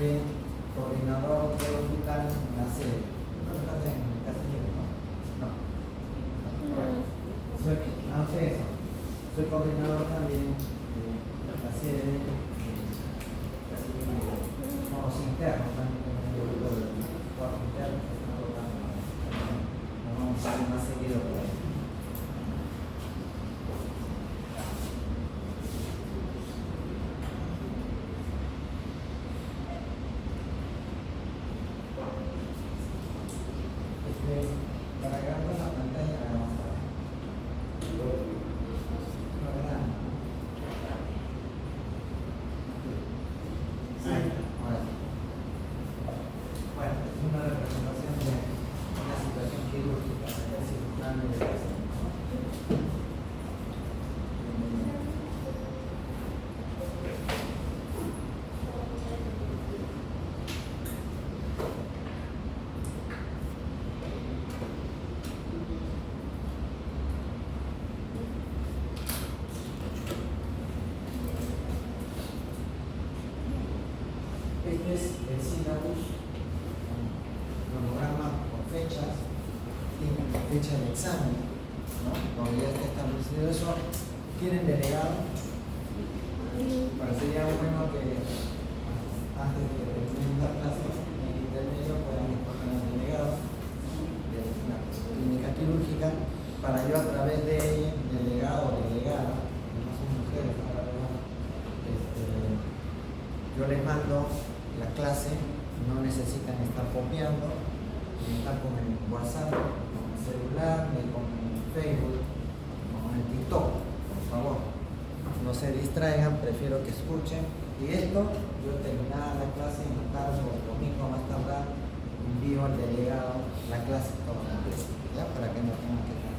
de coordinador de hospital en la sede. ¿No estás en Castellón? No. Soy coordinador también de la sede de Castellón. Somos internos también en el grupo de cuatro internos que están rotando. Nos vamos a ver más seguido por ahí. Para agarrar la pantalla la vamos a ver. Ahora sí. Bueno, es una representación de una situación quirúrgica del cirujano y del paciente. Este es el syllabus, cronograma por fechas, tiene la fecha del examen, ¿no? Donde ya está establecido eso. ¿Quieren delegado? Parecería bueno que antes de que terminen la clase, en el intermedio puedan escoger al delegado de la clínica quirúrgica para yo a través de delegado o delegada, que no son mujeres, la verdad, yo les mando la clase, no necesitan estar copiando, ni estar con el WhatsApp, con el celular, ni con el Facebook, con el TikTok, por favor. No se distraigan, prefiero que escuchen. Y esto, yo terminada la clase en la tarde o el domingo más tardar, envío al delegado la clase toda completa, ¿ya? Para que no tengan que estar.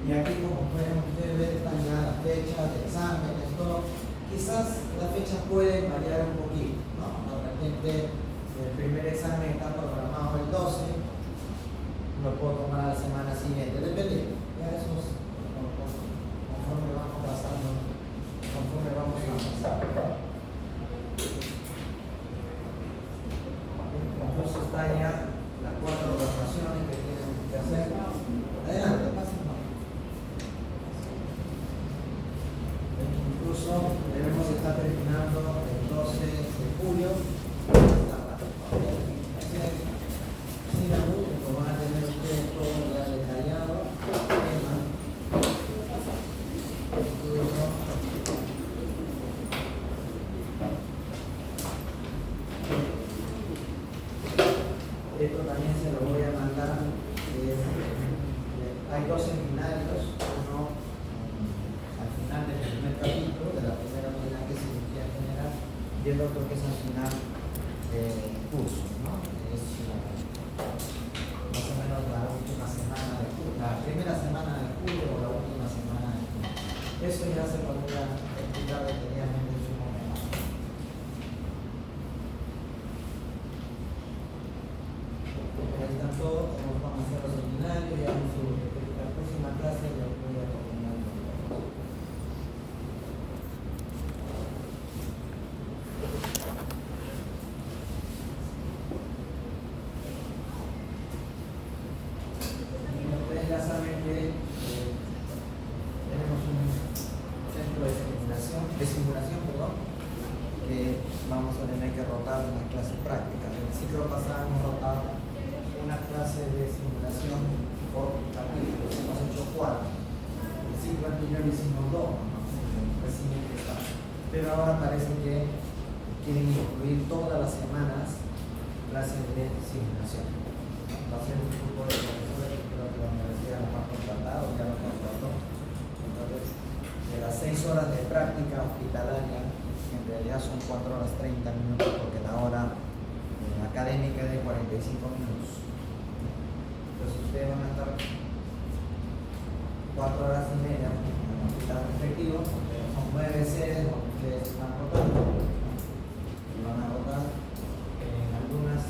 Y aquí, como pueden ustedes ver, están ya las fechas de exámenes, todo. Quizás las fechas pueden variar un poquito, ¿no? El primer examen está programado el 12, lo puedo tomar a la semana siguiente, depende. Ya eso es conforme vamos pasando, conforme vamos avanzando. Entonces está ya las 4 rotaciones que tienen que hacer. Adelante, pasen. Incluso debemos estar terminando el 12 de julio. Lo van a tener ustedes todo ya detallado, tema, esto también se lo voy a mandar. Hay 2 seminarios, uno al final del primer capítulo, de la primera unidad que es cirugía general, y el otro que es al final del curso, ¿no? Es más o menos la última semana de julio, la primera semana de julio o la última semana de julio. Eso ya se lo voy a explicar detenidamente en su momento. Ahí están todos, vamos a hacer los seminarios y la próxima clase les voy a terminar. Ya saben que tenemos un centro de simulación, que vamos a tener que rotar en las clases prácticas. En el ciclo pasado hemos rotado una clase de simulación por capítulo, hemos hecho 4. El ciclo anterior hicimos 2, ¿no? Pero ahora parece que quieren incluir todas las semanas clases de simulación. Va a ser un grupo de profesores que creo que la universidad los ha contratado, ya los contrató. Entonces, de las 6 horas de práctica hospitalaria, en realidad son 4 horas 30 minutos, porque la hora académica es de 45 minutos. Entonces, ustedes van a estar 4 horas y media en el hospital respectivo, son 9 sedes donde ustedes están rotando. Y van a rotar en algunas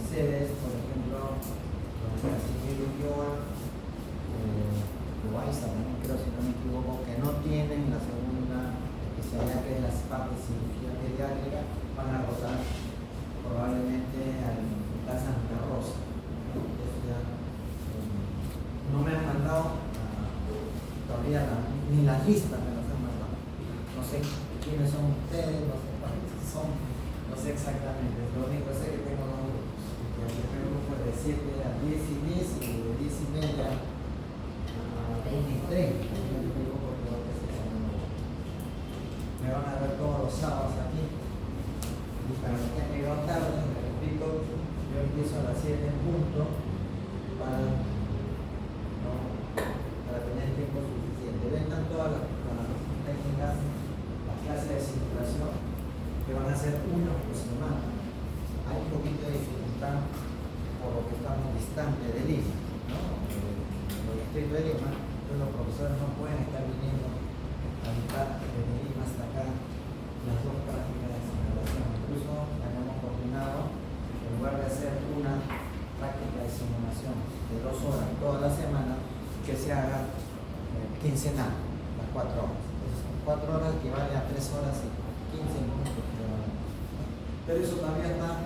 sedes, por ejemplo, Casimiro Ulloa, Loaiza también creo, si no me equivoco, que no tienen la segunda especialidad, que es la parte de cirugía pediátrica, van a rotar todavía ni las listas me las han mandado. No sé quiénes son ustedes, no sé cuántos son, no sé exactamente. Lo único que sé es que tengo dos grupos. El primer grupo es de 7 a 10 y 10 y de 10 y media a 1 y 30. Me van a ver todos los sábados aquí. Y para los que han llegado tarde, me repito, yo empiezo a las 7 en punto para tener tiempo suficiente. Vengan todas las técnicas, las clases de circulación, que van a ser una por semana. Hay un poquito de dificultad por lo que estamos distantes de Lima, ¿no? Del distrito de Lima, entonces los profesores no pueden estar viniendo a mitad desde Lima hasta acá las dos prácticas de simulación. Incluso habíamos coordinado, en lugar de hacer una práctica de simulación de 2 horas toda la semana, que se haga quincenal, las 4 horas. Entonces, 4 horas equivale a 3 horas y 15 minutos. Pero eso todavía está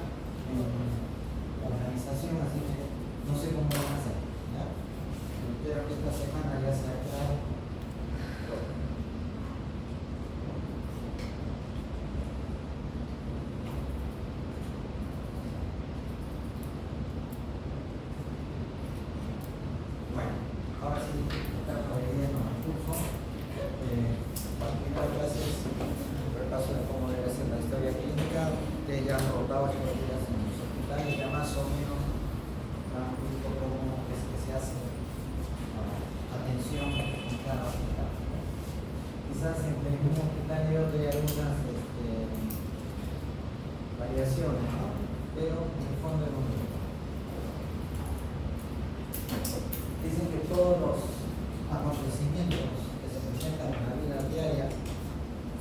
en organización, así que no sé cómo van a hacer. ¿Ya? Espero que esta semana ya sea claro. Quizás entre el mismo hospital y otro hay algunas variaciones, ¿no? Pero en el fondo es lo mismo. Dicen que todos los acontecimientos que se presentan en la vida diaria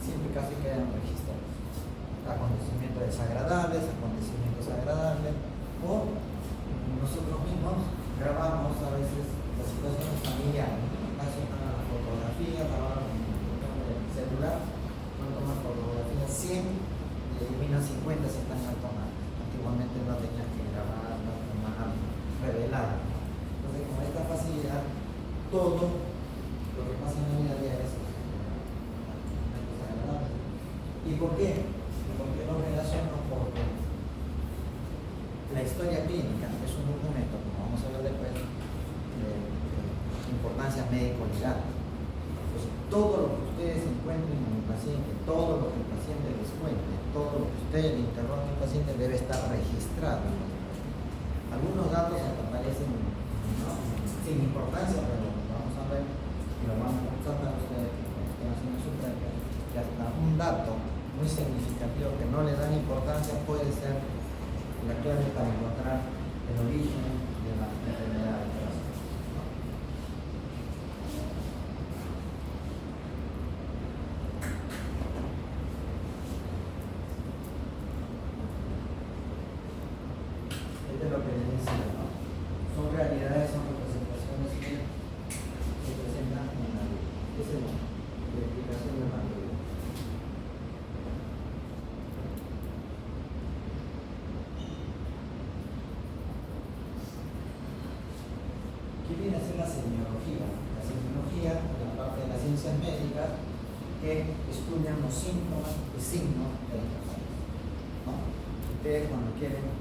siempre casi quedan registrados. Acontecimientos desagradables, acontecimientos agradables, o nosotros mismos grabamos a veces las situaciones familiares. Hace una fotografía, grabamos celular, no tomas fotografías 100 y elimina 50 si están automáticas. Antiguamente no tenías que grabar, no tomar, revelar. Entonces, con esta facilidad, todo lo que pasa en la vida diaria es una cosa agradable. ¿Y por qué? Porque lo relaciono con la historia clínica, que es un documento, como vamos a ver después, de importancia médico-legal. Todo lo que ustedes encuentren en el paciente, todo lo que el paciente les cuente, todo lo que ustedes le interroguen al paciente debe estar registrado. Algunos datos hasta parecen, ¿no?, sin importancia, pero vamos a ver y lo vamos a constatar ustedes que están haciendo su práctica, que hasta un dato muy significativo que no le dan importancia puede ser la clave para encontrar el origen de la enfermedad del corazón. Esto es lo que les decía, ¿no? Son realidades, son representaciones que se presentan en la vida. Esa es la explicación de la vida. ¿Qué viene a ser la semiología? La semiología es la parte de las ciencias médicas que estudian los síntomas y signos de las personas, ¿no? Ustedes cuando quieren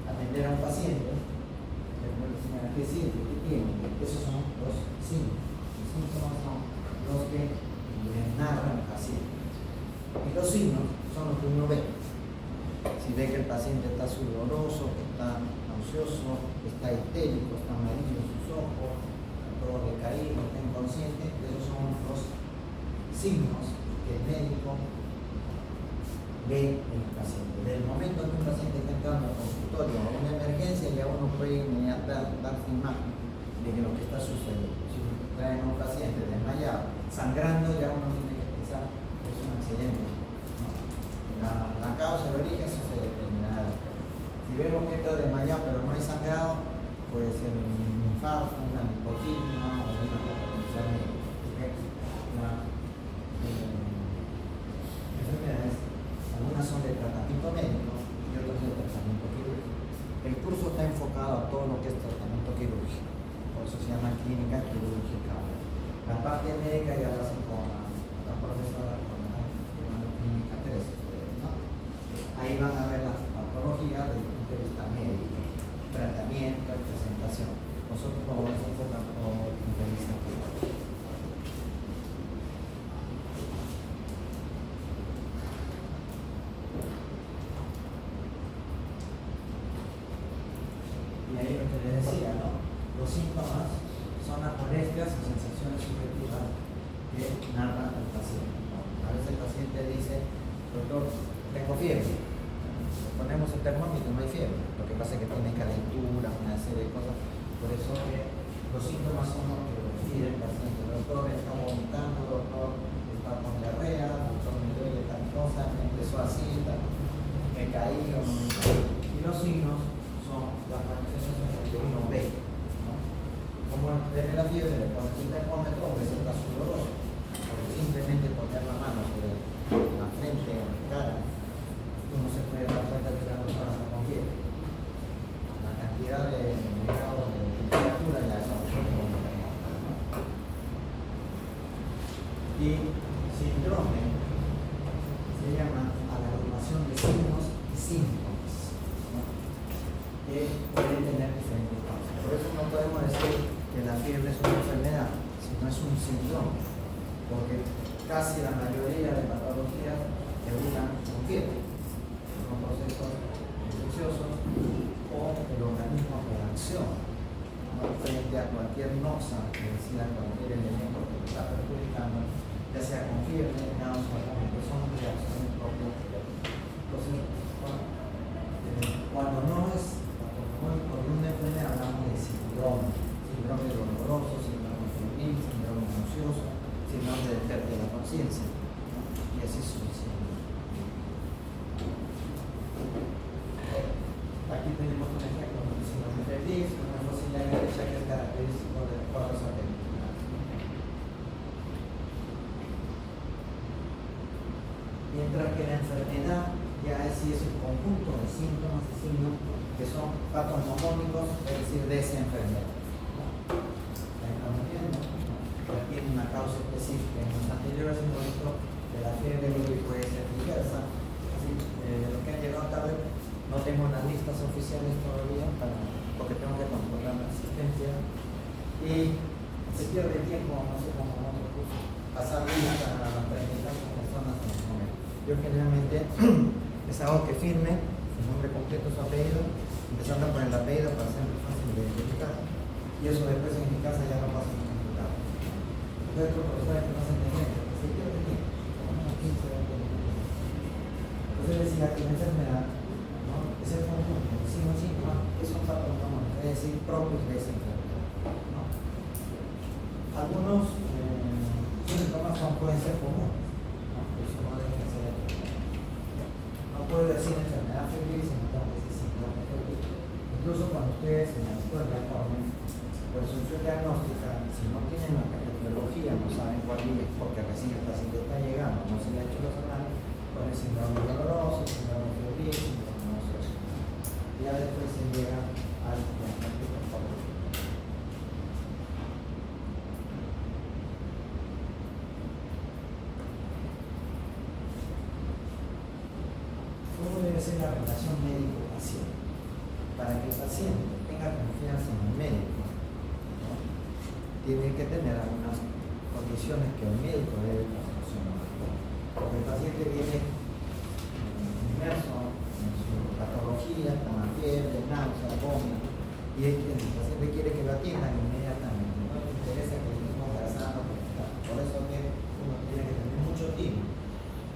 atender a un paciente, les pueden decir, ¿qué siente? ¿Qué tiene? Esos son los signos. Los síntomas son los que les narra el paciente. Y los signos son los que uno ve. Si ve que el paciente está sudoroso, que está nauseoso, está histérico, está amarillo en sus ojos, está todo decaído, está inconsciente, esos son los signos que el médico ve en el paciente. Desde el momento que un paciente está entrando al consultorio o una emergencia, ya uno puede inmediatamente darse imagen de que lo que está sucediendo. Si traen a un paciente desmayado, sangrando, ya uno tiene que pensar que es un accidente. La causa, el origen, eso se determinará. Si vemos que está desmayado pero no hay sangrado, puede ser un infarto, una hipotimia o una hipotensión. Enfermedades, algunas son de tratamiento médico y otras de tratamiento quirúrgico. El curso está enfocado a todo lo que es tratamiento quirúrgico, por eso se llama clínica quirúrgica. La parte médica ya lo hacen con la profesora, con la clínica 3, ¿no? Ahí van a ver la patología desde el punto de vista médico, tratamiento, presentación. Nosotros como vamos a enfocar por el punto de vista clínico. Y ahí lo que les decía, ¿no? Los síntomas son las molestias o sensaciones subjetivas que narra el paciente, ¿no? A veces el paciente dice, doctor, tengo fiebre. Ponemos el termómetro, no hay fiebre. Lo que pasa es que tiene calentura, una serie de cosas. Por eso que los síntomas son los que pide el paciente. Doctor, está vomitando, doctor, está con diarrea, doctor, me duele tal cosa, me empezó así, me caí o no me caí. Y los signos son las manifestaciones que uno ve, ¿no? Como tiene la fiebre, le pones el termómetro, o está sudoroso, porque simplemente poner la mano sobre la frente o la cara, uno se puede dar cuenta que la persona está con fiebre. La cantidad de grado de temperatura ya es absoluta, ¿no? Y síndrome se llama amalgamación de signos y síntomas, ¿no? Que pueden tener diferentes causas. Por eso no podemos decir que la fiebre es una enfermedad, sino es un síndrome, porque casi la mayoría de patologías debutan con fiebre, son procesos infecciosos o el organismo reacciona, ¿no? Frente a cualquier noxa, que decida cualquier elemento que lo está perjudicando, ya sea con fiebre, náusea, que son reacciones propias. Entonces, cuando no es por una enfermedad, hablamos de síndrome doloroso, síndrome febril, síndrome ansioso, síndrome de pérdida de la conciencia, ¿no? Y así sucesivamente. Aquí tenemos un ejemplo de síndrome febril, una fosilla derecha que es característico del cuadro satelital. Mientras que la enfermedad ya sí es un conjunto de síntomas y signos que son patognomónicos, es decir, de esa enfermedad. Estamos viendo, ya tiene una causa específica. En los anteriores hemos visto que la fiebre puede ser diversa. Así, los que han llegado tarde, no tengo las listas oficiales todavía porque tengo que controlar la asistencia. Y se pierde tiempo, no sé cómo otro curso, pasar lista a las 30 personas en el momento. Yo generalmente les hago que firme su nombre completo, su apellido, empezando por el apellido para ser muy fácil de identificar. Y eso después en mi casa ya no pasa en ningún lugar. Entonces, otros profesores que no se entienden, que se pierde tiempo, como unos 15 o 20 minutos. Entonces decía que la enfermedad, ¿no? Es el conjunto de signos y síntomas que son patognomónicos, es decir, propios de esa enfermedad, ¿no? Algunos síntomas pueden ser comunes, ¿no? Eso no debe ser. No puedo decir enfermedad febril sin decir síndrome febril. Incluso cuando ustedes en la escuela ponen pues su diagnóstica, si no tienen la cardiología, no saben cuál es, porque recién el paciente está llegando, no se le ha hecho los análisis, ponen síndrome doloroso, síndrome febril, síndrome nauseoso. Ya después se llega al diagnóstico patológico. ¿Cómo debe ser la relación médico-paciente? Para que el paciente tenga confianza en el médico, ¿no? Tiene que tener algunas condiciones que el médico debe proporcionar. Porque el paciente viene inmerso en su patología, con la fiebre, náusea, vómito, y el paciente quiere que lo atiendan inmediatamente. No le interesa que le estemos trazando. Por eso que uno tiene que tener mucho tiempo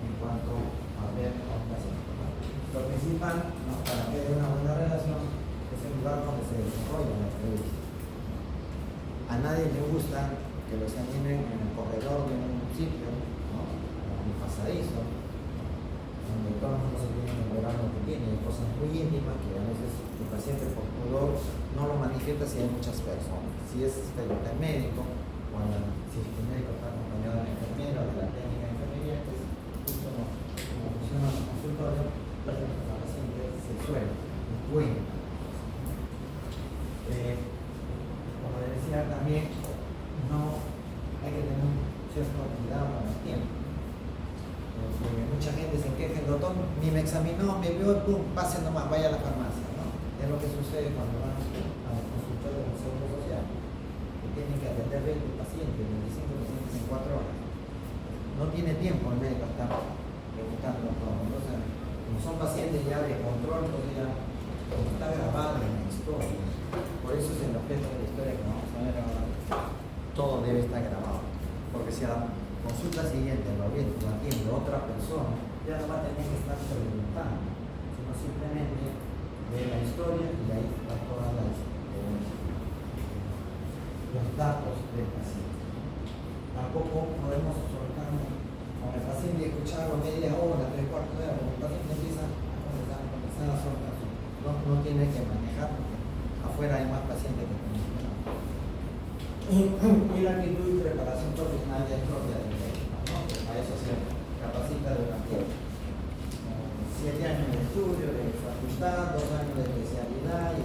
en cuanto a ver a un paciente. Lo principal, ¿no? Para que haya una buena relación es el lugar donde se desarrolla la entrevista. A nadie le gusta que lo examinen en el corredor de un sitio, ¿no? En un pasadizo, donde todo el mundo se tiene que enterar lo que tiene, hay cosas muy íntimas que a veces el paciente por pudor no lo manifiesta si hay muchas personas. Si es el médico, o si el médico está acompañado de la enfermera o de la técnica de enfermería, que es justo como funciona el consultorio, la paciente se suele, cuenta. Como les decía también, no hay que ni me examinó, me vio, pum, pase nomás, vaya a la farmacia, ¿no? Es lo que sucede cuando van a los consultorios del Seguro Social, que tienen que atender 20 pacientes, 25 pacientes en 4 horas. No tiene tiempo el médico estar preguntando todo. Entonces, como son pacientes ya de control, entonces ya como está grabado en la historia. Por eso es el objeto de la historia que vamos a ver ahora. Todo debe estar grabado. Porque si a la consulta siguiente lo atiende otra persona, ya no va a tener que estar preguntando, sino simplemente ve la historia y ahí están todas los datos del paciente. Tampoco podemos soltarnos con el paciente y escucharlo media hora, 3/4 de hora, porque el paciente empieza a conversar a soltar. No tiene que manejar, porque afuera hay más pacientes que conocen. Y la actitud y preparación profesional ya es propia del médico, ¿no? A eso se capacita durante 7 años de estudio, de facultad, 2 años de especialidad y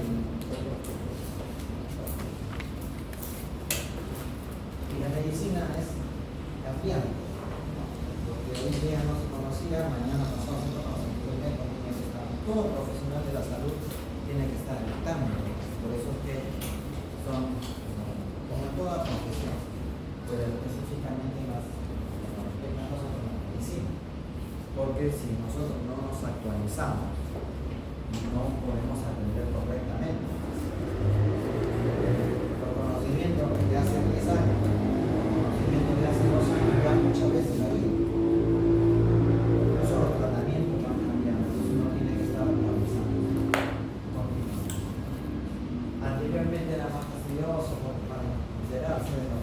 la medicina es cambiante, ¿no? Lo que hoy día no se conocía, mañana pasado se conoce. Todo profesional de la salud tiene que estar en cambio. Por eso es que son, como en toda profesión, pero específicamente en las cosas como la medicina. Porque si nosotros no nos actualizamos, no podemos atender correctamente. Los conocimientos de hace 10 años, conocimientos de hace 2 años, ya muchas veces la vida. Incluso los tratamientos van cambiando, entonces uno tiene que estar actualizando. Anteriormente era más fastidioso para enterarse de lo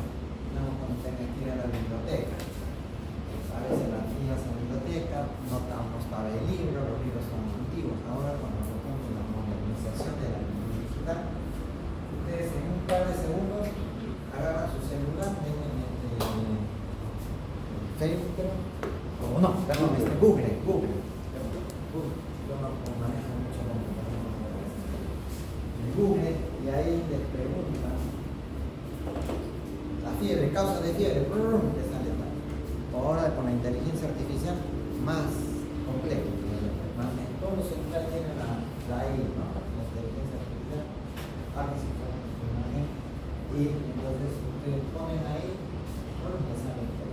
cuando tenía que ir a la biblioteca. A veces las filas en la biblioteca no estaba el libro, los libros son antiguos. Ahora cuando se pone la modernización de la biblioteca digital, ustedes en un par de segundos agarran su celular, meten Facebook, o no, perdón, Google. Yo no manejo mucho Google y ahí les preguntan la fiebre, causa de fiebre, te sale mal. Ahora con la inteligencia artificial más complejo. Todos los celulares tienen la AI, ¿no? La inteligencia artificial, y entonces ustedes ponen ahí, te sale todo.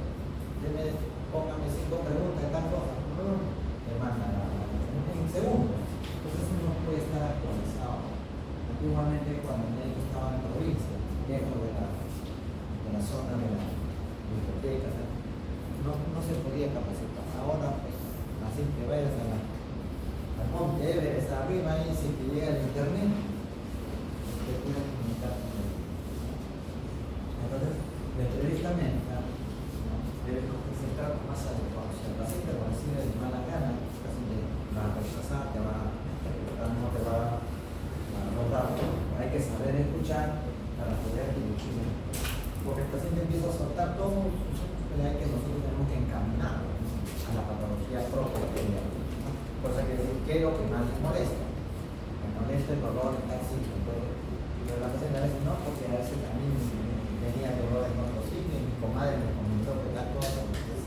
Pónganme 5 preguntas de tal cosa, te mandan en segundos. Entonces uno puede estar actualizado. Antiguamente cuando el médico estaba en provincia, lejos de la zona de la biblioteca, no se podía capacitar. Ahora, pues, así que vayas al monte Everest arriba y si te llega el internet, te puedes comunicar con él. Entonces, la entrevista médica debe concentrar más adecuado. Si el paciente lo recibe de mala gana, casi te va a rechazar, no te va a notar. Hay que saber escuchar para poder dirigir. Porque el paciente empieza a soltar todo, hay que nosotros tenemos que encaminar a la patología propia que ella. Cosa que decir, ¿qué es lo que más les molesta? Me molesta el dolor en tal sitio. Pero la paciente a veces no, porque a veces también tenía dolor en otro sitio y mi comadre me comentó que tal cosa,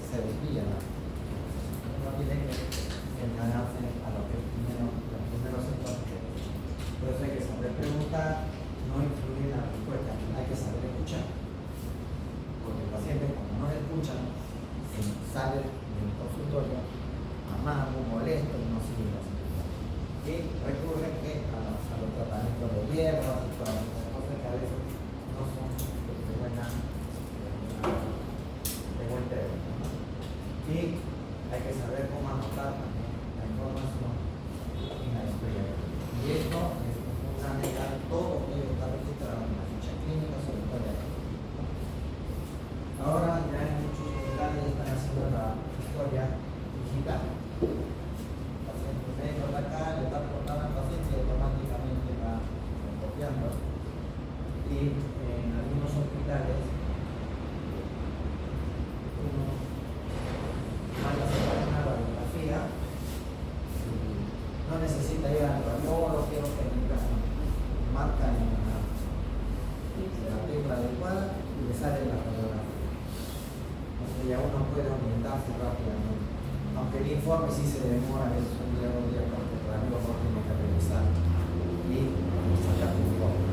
se desvía. Uno tiene que encaminarse a lo que los primeros síntomas. Por eso hay que saber preguntar, no influir en la respuesta, hay que saber escuchar. Porque el paciente, cuando no le escuchan, sale del consultorio amargo, molesto y no sigue la situación. Y recurren a los tratamientos de hierbas y todas las cosas que a veces no son de buen término, ¿no? Y hay que saber cómo anotar también la información en la historia. Y esto es fundamental, todo debe estar registrado en la ficha clínica sobre todo de aquí. Ahora ya en muchos hospitales están haciendo la historia digital. El paciente médico está acá, le está aportando al paciente y automáticamente va copiando. Y en algunos hospitales uno manda a hacer una radiografía y no necesita ir al radiólogo, quiero que marca en la tecla adecuada y le sale la radiografía. Entonces ya uno puede orientarse rápidamente. aunque el informe sí se demora, a veces un día o 2 días, porque todavía uno tiene que revisar y sacar un informe.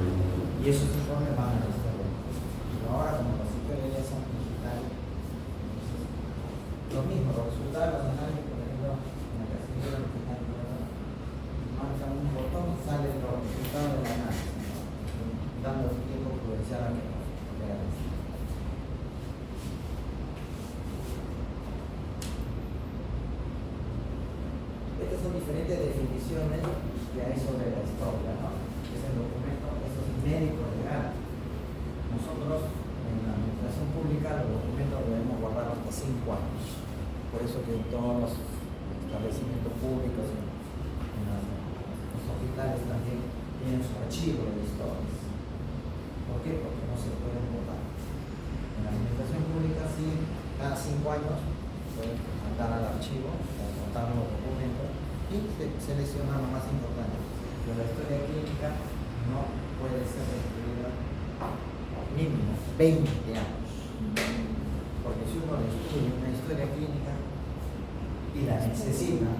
Y esos informes van a la historia. Pero ahora, como las historias ya son digitales, lo mismo, los resultados de los análisis, por ejemplo, en la casilla digital, marcan un botón, salen los resultados del análisis, ¿no? Dando tiempo prudencial a que nos vean. Estas son diferentes definiciones que hay sobre la historia, ¿no? Es el documento, eso es médico legal. Nosotros en la administración pública los documentos debemos guardar hasta 5 años. Por eso que todos los establecimientos públicos, en los hospitales también tienen su archivo de historias. ¿Por qué? Porque no se pueden votar. En la administración pública sí, cada 5 años pueden mandar al archivo, anotar los documentos y seleccionar lo más importante. Pero la historia clínica no puede ser escribida mínimo 20 años. Porque si uno estudia una historia clínica y la necesita,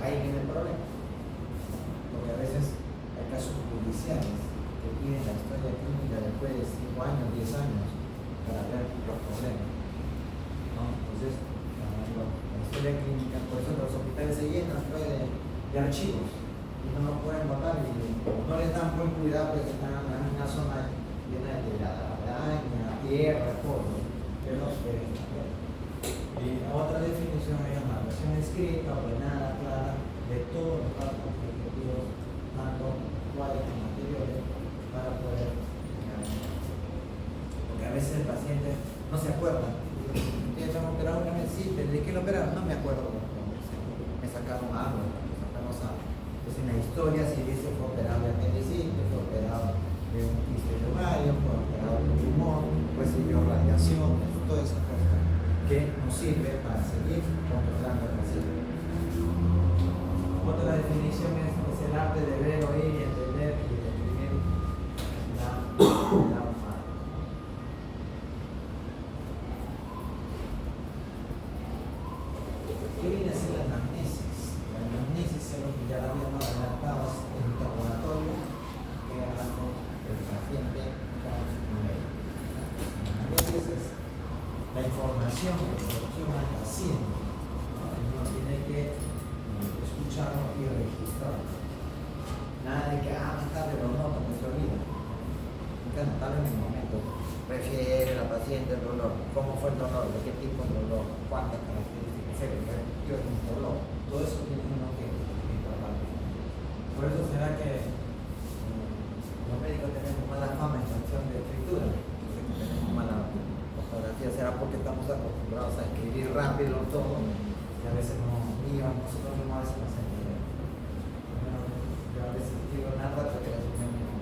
ahí viene el problema. Porque a veces hay casos judiciales que piden la historia clínica después de 5 años, 10 años, para ver los problemas, ¿no? Entonces, la historia clínica, por eso los hospitales se llenan de archivos y no los pueden botar y no les dan buen cuidado porque están en una zona llena de araña, tierra, polvo, que no se deben saber. Y otra definición es la versión escrita, ordenada, clara, de todos los datos objetivos, tanto actuales como anteriores, para poder, porque a veces el paciente no se acuerda. ¿Me operaron una vez? Sí, ¿de qué lo operaron? No me acuerdo. Me sacaron algo, me sacaron algo. Entonces en la historia si dice fue operado de apendicitis, fue operado de un quiste de ovario, fue operado de un pulmón, recibió radiaciones, todas esas cosas que nos sirve para seguir controlando el paciente. Otra definición es el arte de ver, oír y entender y describir la humana. ¿Qué viene a ser la anamnesis? La anamnesis es lo que ya habíamos adelantado, el interrogatorio que hace el paciente con su médico. La anamnesis es la información que proporciona al paciente. Uno tiene que escucharlo y registrarlo. Nada de que, más tarde lo noto, me se olvida. Hay que anotarlo en el momento. Refiere la paciente el dolor, cómo fue el dolor, de qué tipo de dolor, cuántas características se refiere un dolor. Todo eso tiene uno que trabajar. Por eso será que los médicos tenemos mala fama en sanción de escritura, tenemos mala ortografía, será porque estamos acostumbrados a escribir rápido todo y a veces nosotros mismos a veces nos entendemos. Yo a veces escribo una rata que la opinión misma.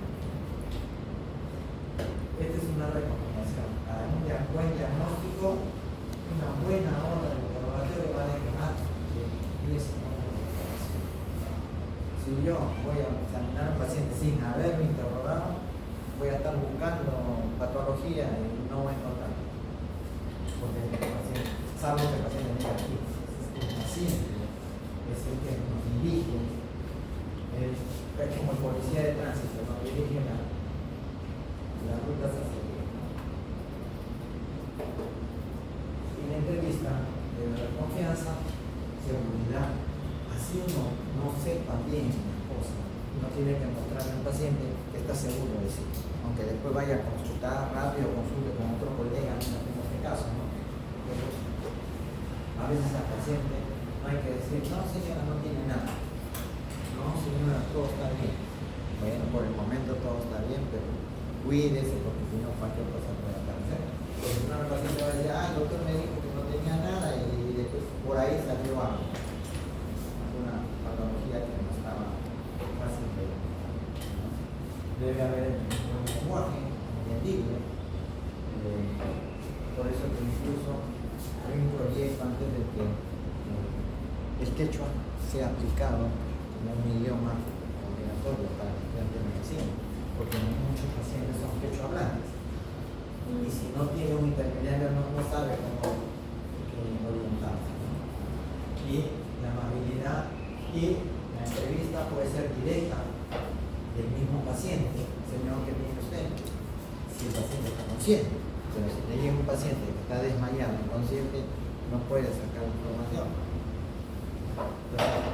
Esta es una recomendación. Para un buen diagnóstico, una buena hora de interrogatorio va a dejar de 10 horas de interrogación. Si yo voy a examinar a un paciente sin haberme interrogado, voy a estar buscando patología y no voy a encontrar. Porque el paciente, salvo que el paciente diga aquí, es el paciente, es el que nos dirige, es como el policía de tránsito, nos dirige las rutas a seguir. Y la entrevista debe haber confianza, seguridad. Así uno no sepa bien las cosas. Uno tiene que mostrarle al paciente que está seguro de sí. Aunque después vaya a consultar rápido, consulte con otro colega, no en este caso, ¿no? Pero a veces al paciente no hay que decir, no señora, no tiene nada. No señora, todo está bien. Bueno, por el momento todo está bien, pero cuídese porque si no cualquier cosa puede aparecer. Porque si no el paciente va a decir, el doctor me dijo que no tenía nada y después por ahí salió algo. Alguna patología que no estaba fácil de ver. Debe haber un lenguaje entendible. Por eso que incluso hay un proyecto antes de que el quechua sea aplicado como un idioma obligatorio para el estudiante de medicina, porque muchos pacientes son quechua hablantes y si no tiene un intermediario no sabe cómo orientarse, ¿no? consciente. Pero si te llega un paciente que está desmayado, inconsciente, no puede sacar información. Entonces,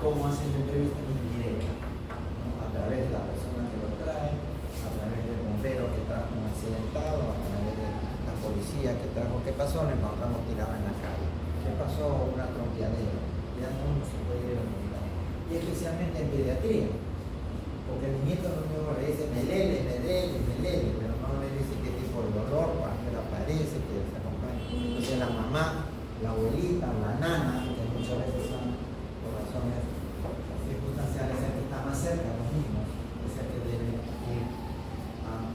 ¿cómo hacen la entrevista indirecta? ¿No? A través de la persona que lo trae, a través del bombero que trajo un accidentado, a través de la policía que trajo. ¿Qué pasó? Lo encontramos tirado en la calle. ¿Qué pasó? Una trompeadera. Ya no se puede ir a hospital. Y especialmente en pediatría. Porque el niñito lo único que le dice melele, pero no le dice qué tipo de dolor, para qué le aparece, que se acompaña. Entonces la mamá, la abuelita, la nana, que muchas veces son por razones circunstanciales el que está más cerca de los mismos, es el que debe ir a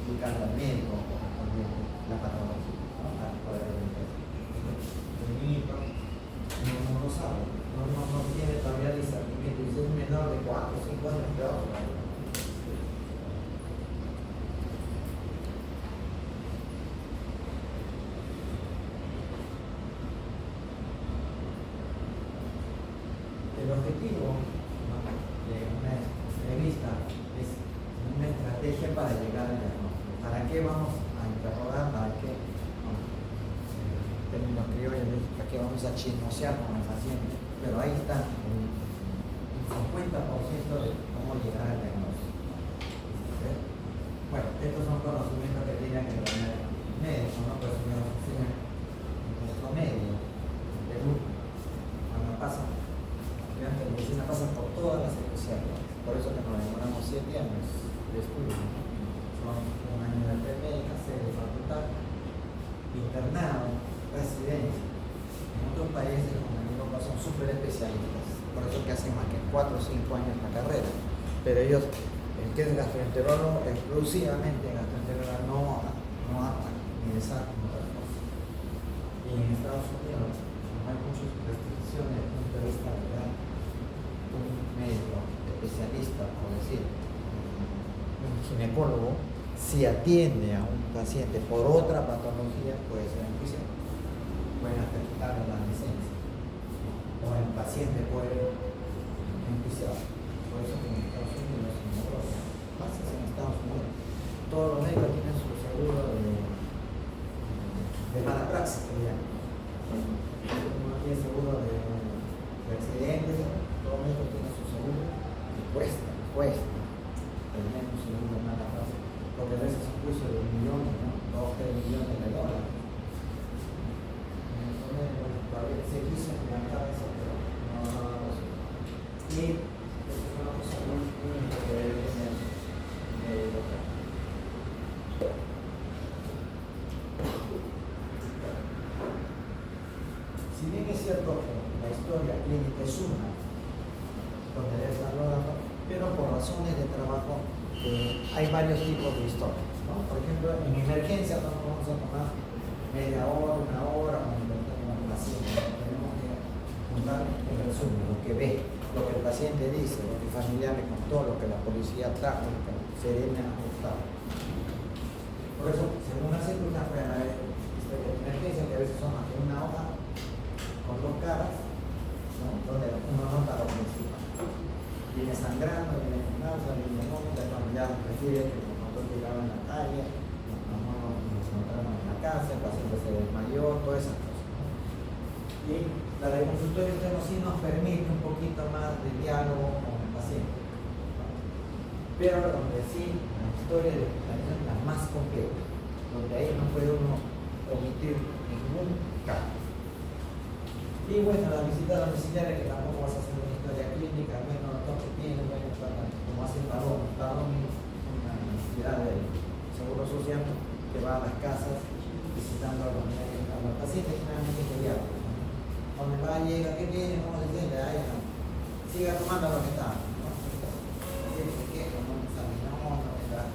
buscar al médico correspondiente la patología, ¿no? Para poder ver. El niñito no lo sabe, no tiene todavía discernimiento, y si es un menor de 4 o 5 años, peor. El objetivo, ¿no?, de una entrevista es una estrategia para llegar al diagnóstico. ¿Para qué vamos a interrogar? ¿Para qué? Términos criollos, ¿para qué vamos a chismosear con el paciente? Pero ahí está un 50% de cómo llegar al diagnóstico. ¿Sí? Bueno, estos son conocimientos que tienen que tener médicos, ¿no? Pero si nos enseñan en nuestro medio, en Perú, cuando pasa, la medicina pasa por todas las especialidades. Por eso que nos demoramos 7 años de estudio, ¿no? Son 1 año de premédica, 6 de facultad, internado, residencia. En otros países, como en Europa, son súper especialistas. Por eso que hacen más que 4 o 5 años la carrera. Pero ellos, el que es gastroenterólogo, exclusivamente gastroenterólogo, no atan ni desatan otras cosas. Y en Estados Unidos no hay muchas restricciones desde el punto de vista legal. Un médico especialista, por decir, un ginecólogo, si atiende a un paciente por otra patología, puede ser enjuiciado. Pueden hasta quitarle la licencia. O el paciente puede enjuiciar. Por eso que en Estados Unidos, en Europa, más en Estados Unidos, todos los médicos tienen su seguro de mala praxis, que llaman. Uno tiene seguro de accidentes, todo médico tiene su seguro, y cuesta, al menos un seguro de mala praxis, porque a veces incluso de millones, ¿no? 2 o 3 millones de dólares. Todavía se quiso implantar eso, pero no lo sé. Y eso es una cosa muy única que debe tener el local. Si bien es cierto que la historia clínica es una, donde debe estarlo dando, pero por razones de trabajo hay varios tipos de historias, ¿no? Por ejemplo, en emergencia no nos vamos a tomar media hora, 1 hora, paciente. Tenemos que juntar el resumen, lo que ve, lo que el paciente dice, lo que el familiar le contó, lo que la policía trajo, lo que Serena ha ajustado. Por eso, según las circunstancias, pueden haber historias de emergencia que a veces son más que una hoja con 2 caras, ¿no? Donde uno nota lo principal. Viene sangrando, viene en náusea, viene en vómito, el familiar refiere que nos encontró tirado en la calle, nos encontramos en la casa, el paciente se desmayó, todas esas cosas. Y la de consultorio externo sí nos permite un poquito más de diálogo con el paciente, ¿no? Pero donde sí la historia de hospitalización es la más compleja, donde ahí no puede uno omitir ningún caso. Y bueno, la visita domiciliaria, que tampoco vas a hacer una historia clínica, bueno, lo que tiene, bueno, como hace Talón, una entidad del Seguro Social que va a las casas visitando a los pacientes, generalmente pediátricos. Donde va, llega, ¿qué tiene? ¿Cómo se siente? Ay, no. Siga tomando lo que está, ¿no? Se queja, no sabe, no está.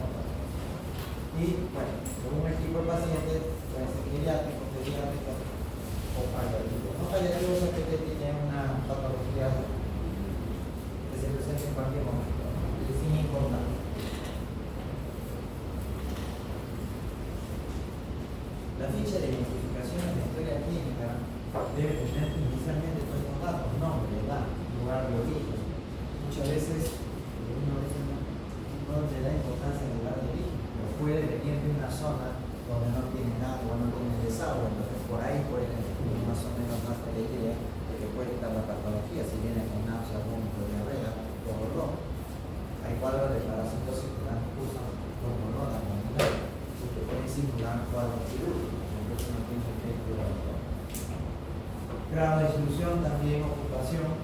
Y bueno, según el tipo de paciente, puede ser pediátrico, pediátrico o paliativo. No paliativo es que tiene una patología que se presenta en cualquier momento, ¿no? Es importante. La ficha de identificación de la historia clínica debe tener inicialmente todos estos datos, nombre, edad, lugar de origen. Muchas veces uno dice no le da importancia al lugar de origen, pero puede puede venir de una zona donde no tienen agua, no tienen desagüe, entonces por ahí pueden más o menos darse la idea de que puede estar la patología, si viene con náusea, vómito, diarrea o dolor. Hay cuadros de parasitosis que dan curso con dolor abdominal y que pueden simular cuadros quirúrgicos, entonces no tiene que ir al doctor. Grado de distribución, también ocupación,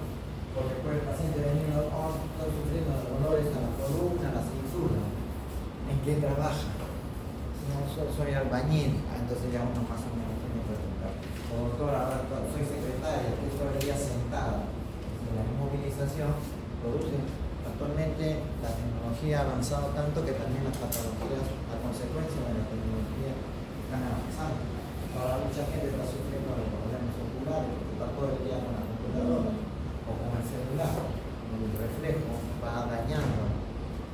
porque puede el paciente venir, oh, estoy sufriendo de dolores a la columna, a la cintura. ¿En qué trabaja? No, soy albañil, entonces ya uno más o menos tiene que preguntar. O doctora, soy secretaria, estoy todo el día sentada. La inmovilización produce. Actualmente la tecnología ha avanzado tanto que también las patologías, a consecuencia de la tecnología, están avanzando. Ahora mucha gente está sufriendo de problemas oculares porque está todo el día con la computadora o con el celular. El reflejo va dañando,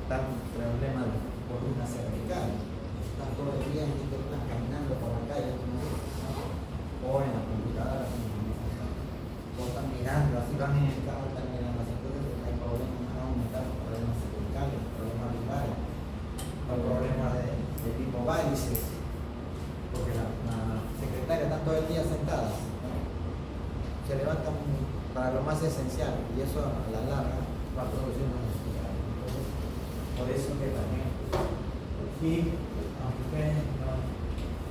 dan problemas de columna cervical. Están todo el día están caminando por la calle o en la computadora o están mirando, así van en el carro, están mirando así, entonces hay problemas, van a aumentar los problemas cervicales, problemas lumbares, los problemas de tipo varices, porque la secretaria está todo el día sentada, ¿no? Se levantan para lo más esencial y eso a la larga va a producir una necesidad. Entonces, por eso que también y aunque ustedes no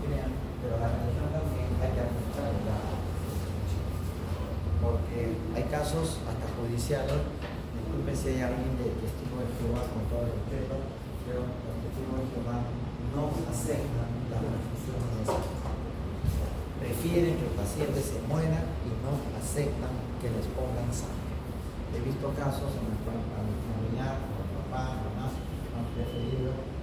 crean, pero la religión también hay que aceptarla, porque hay casos hasta judiciales. Disculpen si hay alguien de testigo de Jehová, con todo el respeto, pero los testigos de Jehová no aceptan las transfusiones de sangre. Prefieren que el paciente se muera y no aceptan que les pongan sangre. He visto casos en los cuales a mi familiar, a mi papá, mamá, han preferido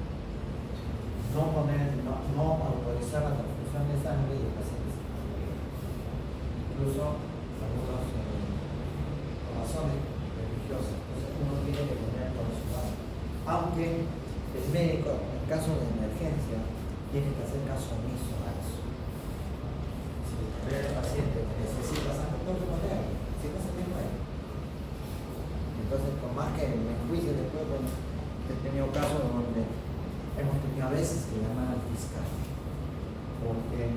no autorizar la transfusión de sangre y el paciente se muere. Incluso algunas razones religiosas. Entonces uno tiene que poner por su lado. Aunque el médico, en caso de emergencia, tiene que hacer caso omiso a eso. Si el paciente necesita sangre, tengo que poner, si no se me muere. Entonces, por más que me enjuicie después, he tenido casos donde hemos tenido a veces que llamar al fiscal porque el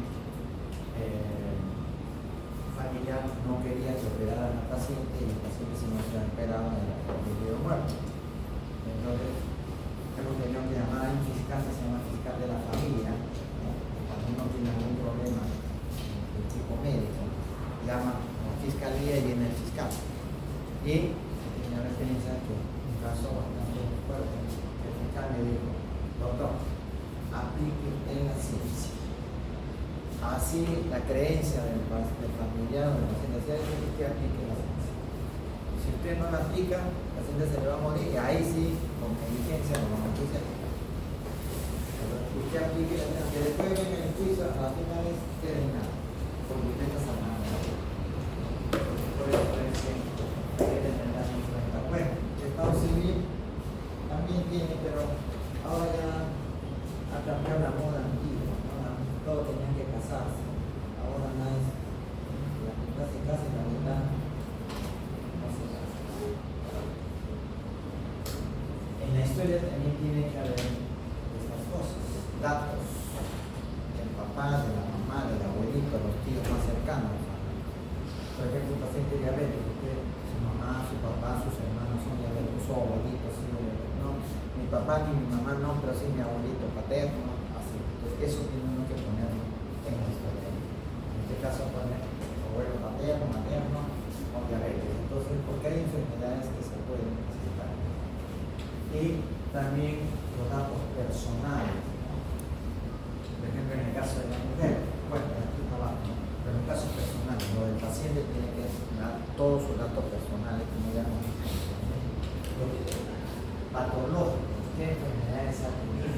familiar no quería que operaran al paciente y el paciente si no se ha operado era debido muerto. Entonces hemos tenido que llamar a un fiscal que se llama fiscal de la familia, ¿no? Cuando uno tiene algún problema de tipo médico, llama a la fiscalía y viene el fiscal. Y tenía referencia que un caso bastante fuerte, el fiscal me dijo: doctor, aplique usted la ciencia. Así la creencia del familiar o del paciente sea que usted aplique la ciencia. Si usted no la aplica, el paciente se le va a morir y ahí sí, con negligencia, lo vamos a juiciar. Usted aplique la ciencia, que después venga el juicio, a la final es que de nada, porque usted está sanando. Por eso es que hay que tenerla en cuenta. Bueno, el Estado civil también tiene, pero ahora ya ha cambiado la moda antigua, ¿no? Todos tenían que casarse. Ahora no es la mitad se casa y la mitad no se casa. En la historia también tiene que haber estas cosas, datos del papá, de la mamá, del abuelito, los tíos más cercanos. Por ejemplo, un paciente diabético, su mamá, su papá, sus hermanos son diabéticos, su abuelito, sí, no. Mi papá ni mi mamá no, pero sí mi abuelito paterno, así. Entonces eso tiene uno que ponerlo en la historia. En este caso pone abuelo paterno, materno o diabetes. Entonces, porque hay enfermedades que se pueden necesitar. Y también los datos personales, ¿no? Por ejemplo, en el caso de la mujer, bueno, aquí está abajo, ¿no? Pero en casos personales, lo del paciente tiene que dar todos sus datos personales, como ya hemos dicho. Patológicos, qué enfermedades ha tenido,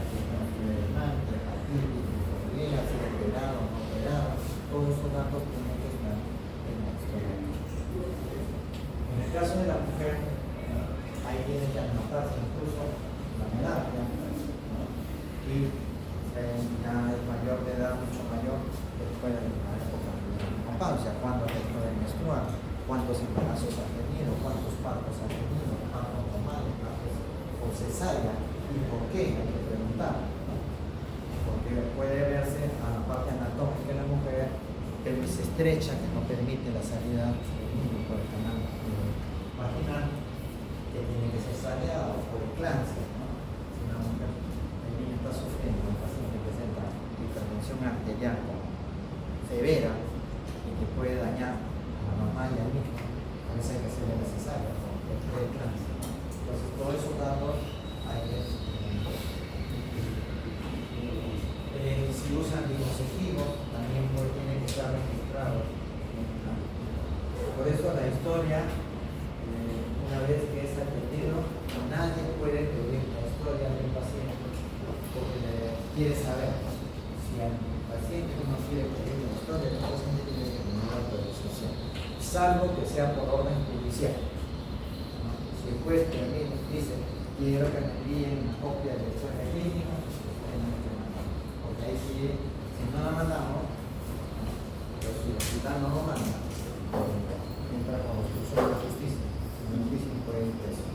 aquí está la fiebre de manta, hepatitis, tifoidea, si es operado o no operado, todos esos datos tienen que estar en la historia. En el caso de la mujer, ahí tiene que anotarse incluso la terapia, ¿no? Y ya es mayor de edad, mucho mayor, después de la época de la menopausia, cuándo dejó de menstruar, cuántos embarazos ha tenido, cuántos partos ha tenido, partos normales, partos por cesárea, y por qué, hay que preguntar, ¿no? estrecha que no permite la salida del niño por el canal vaginal, que tiene que ser saneado por eclampsia, ¿no? Si una mujer, el niño está sufriendo, el paciente presenta hipertensión arterial severa y que puede dañar a la mamá y al niño, a veces hay que hacerle necesario por eclampsia, ¿no? Entonces todos esos datos hay que si usan dispositivos también tiene que estar registrado. Por eso la historia, una vez que es atendido, nadie puede pedir la historia del paciente porque quiere saber. Si al paciente uno quiere pedir la historia del paciente, tiene que tener la autorización, salvo que sea por orden judicial, ¿no? Si el juez que dice quiero que me envíen una copia de la historia clínica, tenemos que mandar, porque ahí sí, si no la mandamos, pero si el hospital no lo manda, entra con obstrucción de la justicia, el juicio puede ir preso,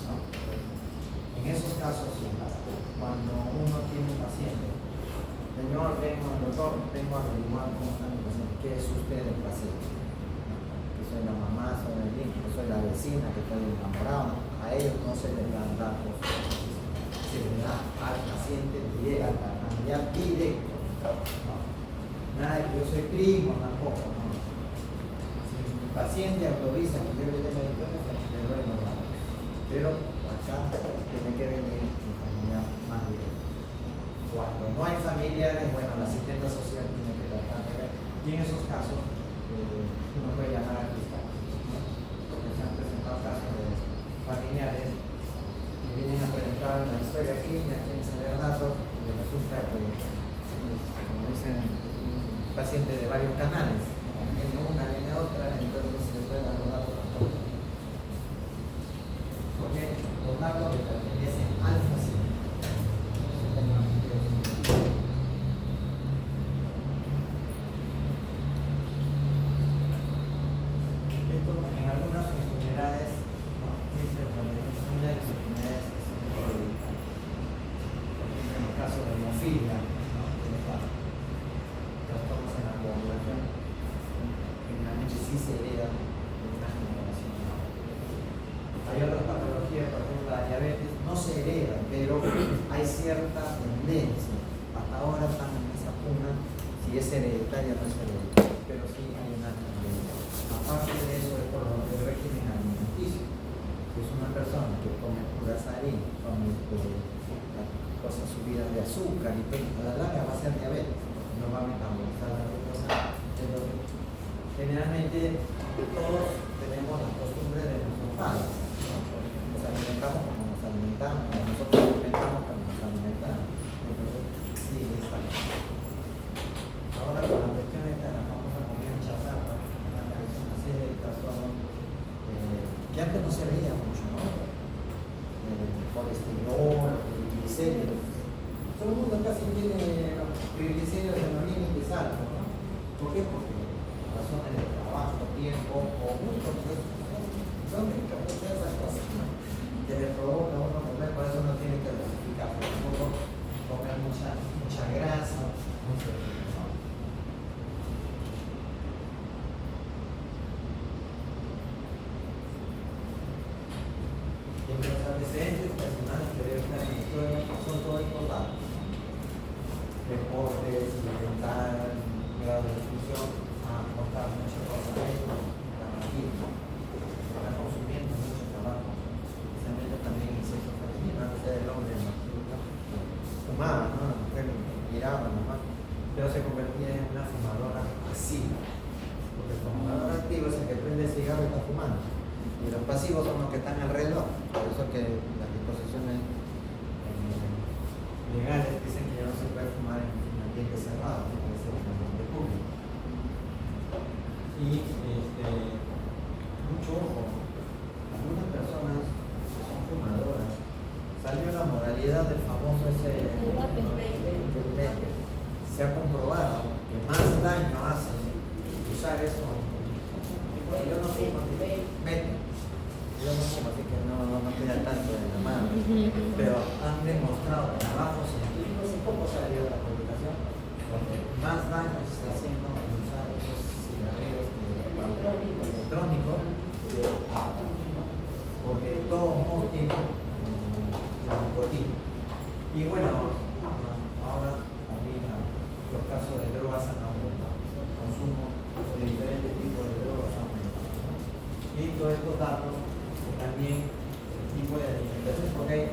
¿no? En esos casos, cuando uno tiene un paciente, señor, vengo al doctor, vengo a averiguar cómo está mi paciente, ¿qué es usted el paciente? Que soy la mamá, soy el hijo, que soy la vecina, que estoy enamorado, a ellos no se les dan datos, se les da al paciente, al familiar directo, ¿no? Nada de que yo soy primo, tampoco, ¿no? Si el paciente autoriza que yo le dé la historia, le doy los datos, pero acá tiene que venir mi familiar más directo. Cuando no hay familiares, bueno, la asistente social tiene que tratar de ver, y en esos casos uno puede llamar al fiscal, ¿no? Porque se han presentado casos de familiares que vienen a presentar la historia clínica, quieren saber datos, y resulta que, como dicen, un paciente de varios canales, viene una, viene otra, entonces se le puede dar los datos tampoco. Porque los datos le pertenecen al paciente. En algunas enfermedades, ¿no? Una de las enfermedades que se puede evitar. En el caso de hemofilia, ¿no? Trastornos en la coagulación, generalmente sí se hereda de una generación a otra. Hay otras patologías, por ejemplo la diabetes, no se hereda, pero hay cierta tendencia. Hasta ahora están en esa pugna si es hereditaria o no es hereditaria, pero sí hay una tendencia. Aparte de eso es por el régimen alimenticio. Si es una persona que come pura sarín, come cosas subidas de azúcar y todo, a la larga va a ser diabetes, no va a metabolizar la glucosa. Entonces, generalmente todos tenemos la costumbre de nuestros padres, ¿no? Nos alimentamos como nos alimentamos, nosotros alimentamos como nos alimentamos. Entonces, sí, está bien. Ahora con la cuestión esta de la famosa comida chatarra, una serie de trastornos que antes no se veía mucho, ¿no? Colesterol, triglicéridos. Todo el mundo casi tiene triglicéridos en los límites altos, ¿no? ¿Por qué? Porque razones de trabajo, tiempo o gusto, pues, son todas esas cosas, ¿no? Que le provoca a uno comer, por eso uno tiene que dosificar, tampoco comer mucha grasa, mucho, ¿no? Y los antecedentes personales que deben estar en la historia son todos importantes. Deportes, alimentar, grado de discusión, a aportar muchas cosas a esto, está consumiendo mucho trabajo, especialmente también en sexo femenino. Antes era el hombre fumaba, ¿no? La mujer miraba nomás, pero se convertía en una fumadora pasiva, porque el fumador activo es el que prende el cigarro y está fumando, y los pasivos son los que están alrededor. Por eso que las disposiciones legales dicen que ya no se puede fumar en un ambiente cerrado, tiene que ser en un ambiente público. Y mucho ojo, algunas personas que son fumadoras, salió la moralidad del famoso ese se ha comprobado que más daño hace usar eso. Yo no fumo, yo no fumo, así que no estoy al tanto de la mano, pero han demostrado trabajos científicos, un poco salió de la publicación, porque más daño se está haciendo al usar esos cigarrillos Y bueno, ahora también los casos de drogas han aumentado, el consumo de diferentes tipos de drogas ha aumentado, ¿no? Y todos estos datos también el tipo de alimentación, porque hay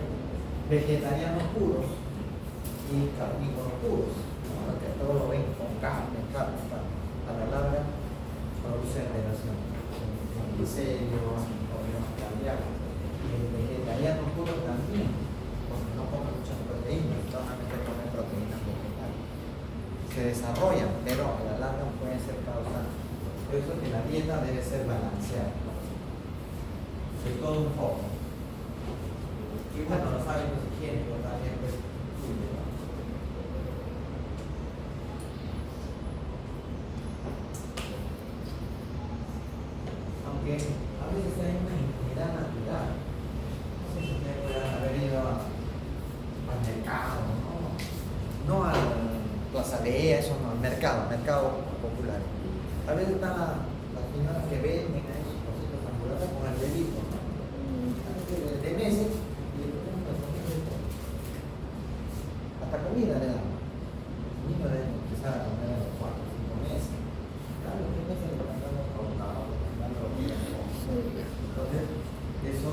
vegetarianos puros y carnívoros puros, ¿no? Que todo lo ven con carne, a la larga produce relación, triglicéridos, problemas cardíacos. Y el vegetariano puro también, porque no come muchas proteínas, solamente come proteínas vegetales. Se desarrollan, pero a la larga pueden ser causantes. Por eso que la dieta debe ser balanceada, de todo un poco. Y bueno, los hábitos higiénicos también pues influyen, ¿no? Aunque a veces hay una inmunidad natural. No sé si ustedes pueden haber ido al mercado, ¿no? No a Plaza Vea, eso no, al mercado popular. A veces están las señoras que venden a esos cositos ambulantes con el dedito, ¿no? De meses y le ponemos la comida de todo. Hasta comida le damos. El niño debe empezar a comer a los 4 o 5 meses. Claro, los 3 meses le mandamos cortado, le mandamos bien. Entonces, eso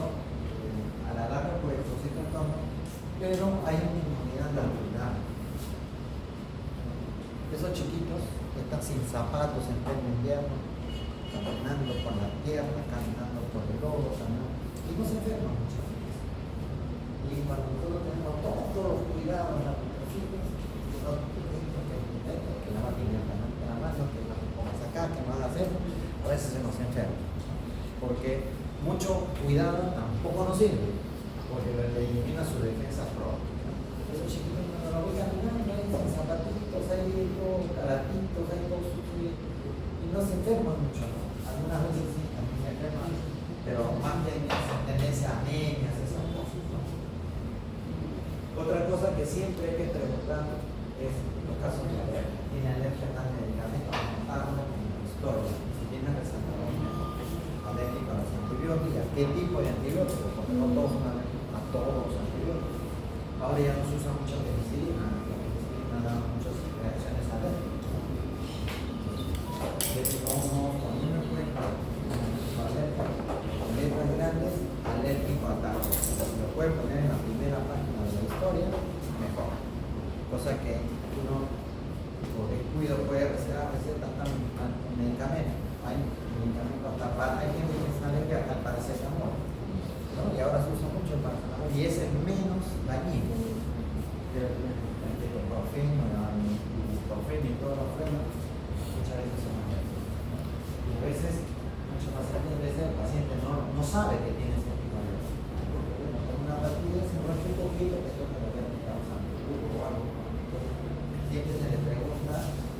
a la larga puede producir trastorno, pero hay una inmunidad natural. Esos chiquitos que están sin zapatos en pleno invierno, caminando por la tierra, caminando por el lodo, y no se enferman muchas veces. Y cuando nosotros tenemos todos los cuidados en nuestros hijos, no que la pimienta en la mano, que la pongas acá, que no hagas eso, a veces se nos enferma. Porque mucho cuidado tampoco nos sirve, porque le elimina su defensa propia. Esos chiquitos cuando lo voy caminando, ahí sin zapatitos, ahí todos caratitos, ahí todos sucios, y no se enferman mucho, ¿no? Algunas veces sí, también se enferman, pero más tienen tendencia a anemias, esas cosas, ¿no? Otra cosa que siempre hay que preguntar es los casos de alergia. ¿Tiene alergia a medicamentos? Contarlo en la historia. Si tiene recetado alérgico a los antibióticos, ¿a qué tipo de antibióticos? Porque no todos son alérgicos a todos los antibióticos. Ahora ya no se usa mucho penicilina, la penicilina da muchas reacciones alérgicas. Cuando uno encuentra con letras grandes, alérgico a tal. Si lo puede poner en la primera página de la historia, mejor. Cosa que uno, por descuido, puede recetar tan medicamentos. Hay medicamentos hasta para, hay gente que es alérgica hasta el paracetamol, ¿no? Y ahora se usa mucho el paracetamol y ese es menos dañino. Pero el ibuprofeno, el ibuprofeno y todos los frenos muchas veces son alérgicos, ¿no? Y a veces, muchos pacientes, el paciente no sabe que tiene ese tipo de alergia. Porque bueno, con una partida se rasca un poquito que esto es lo que está causando o algo. Siempre se le pregunta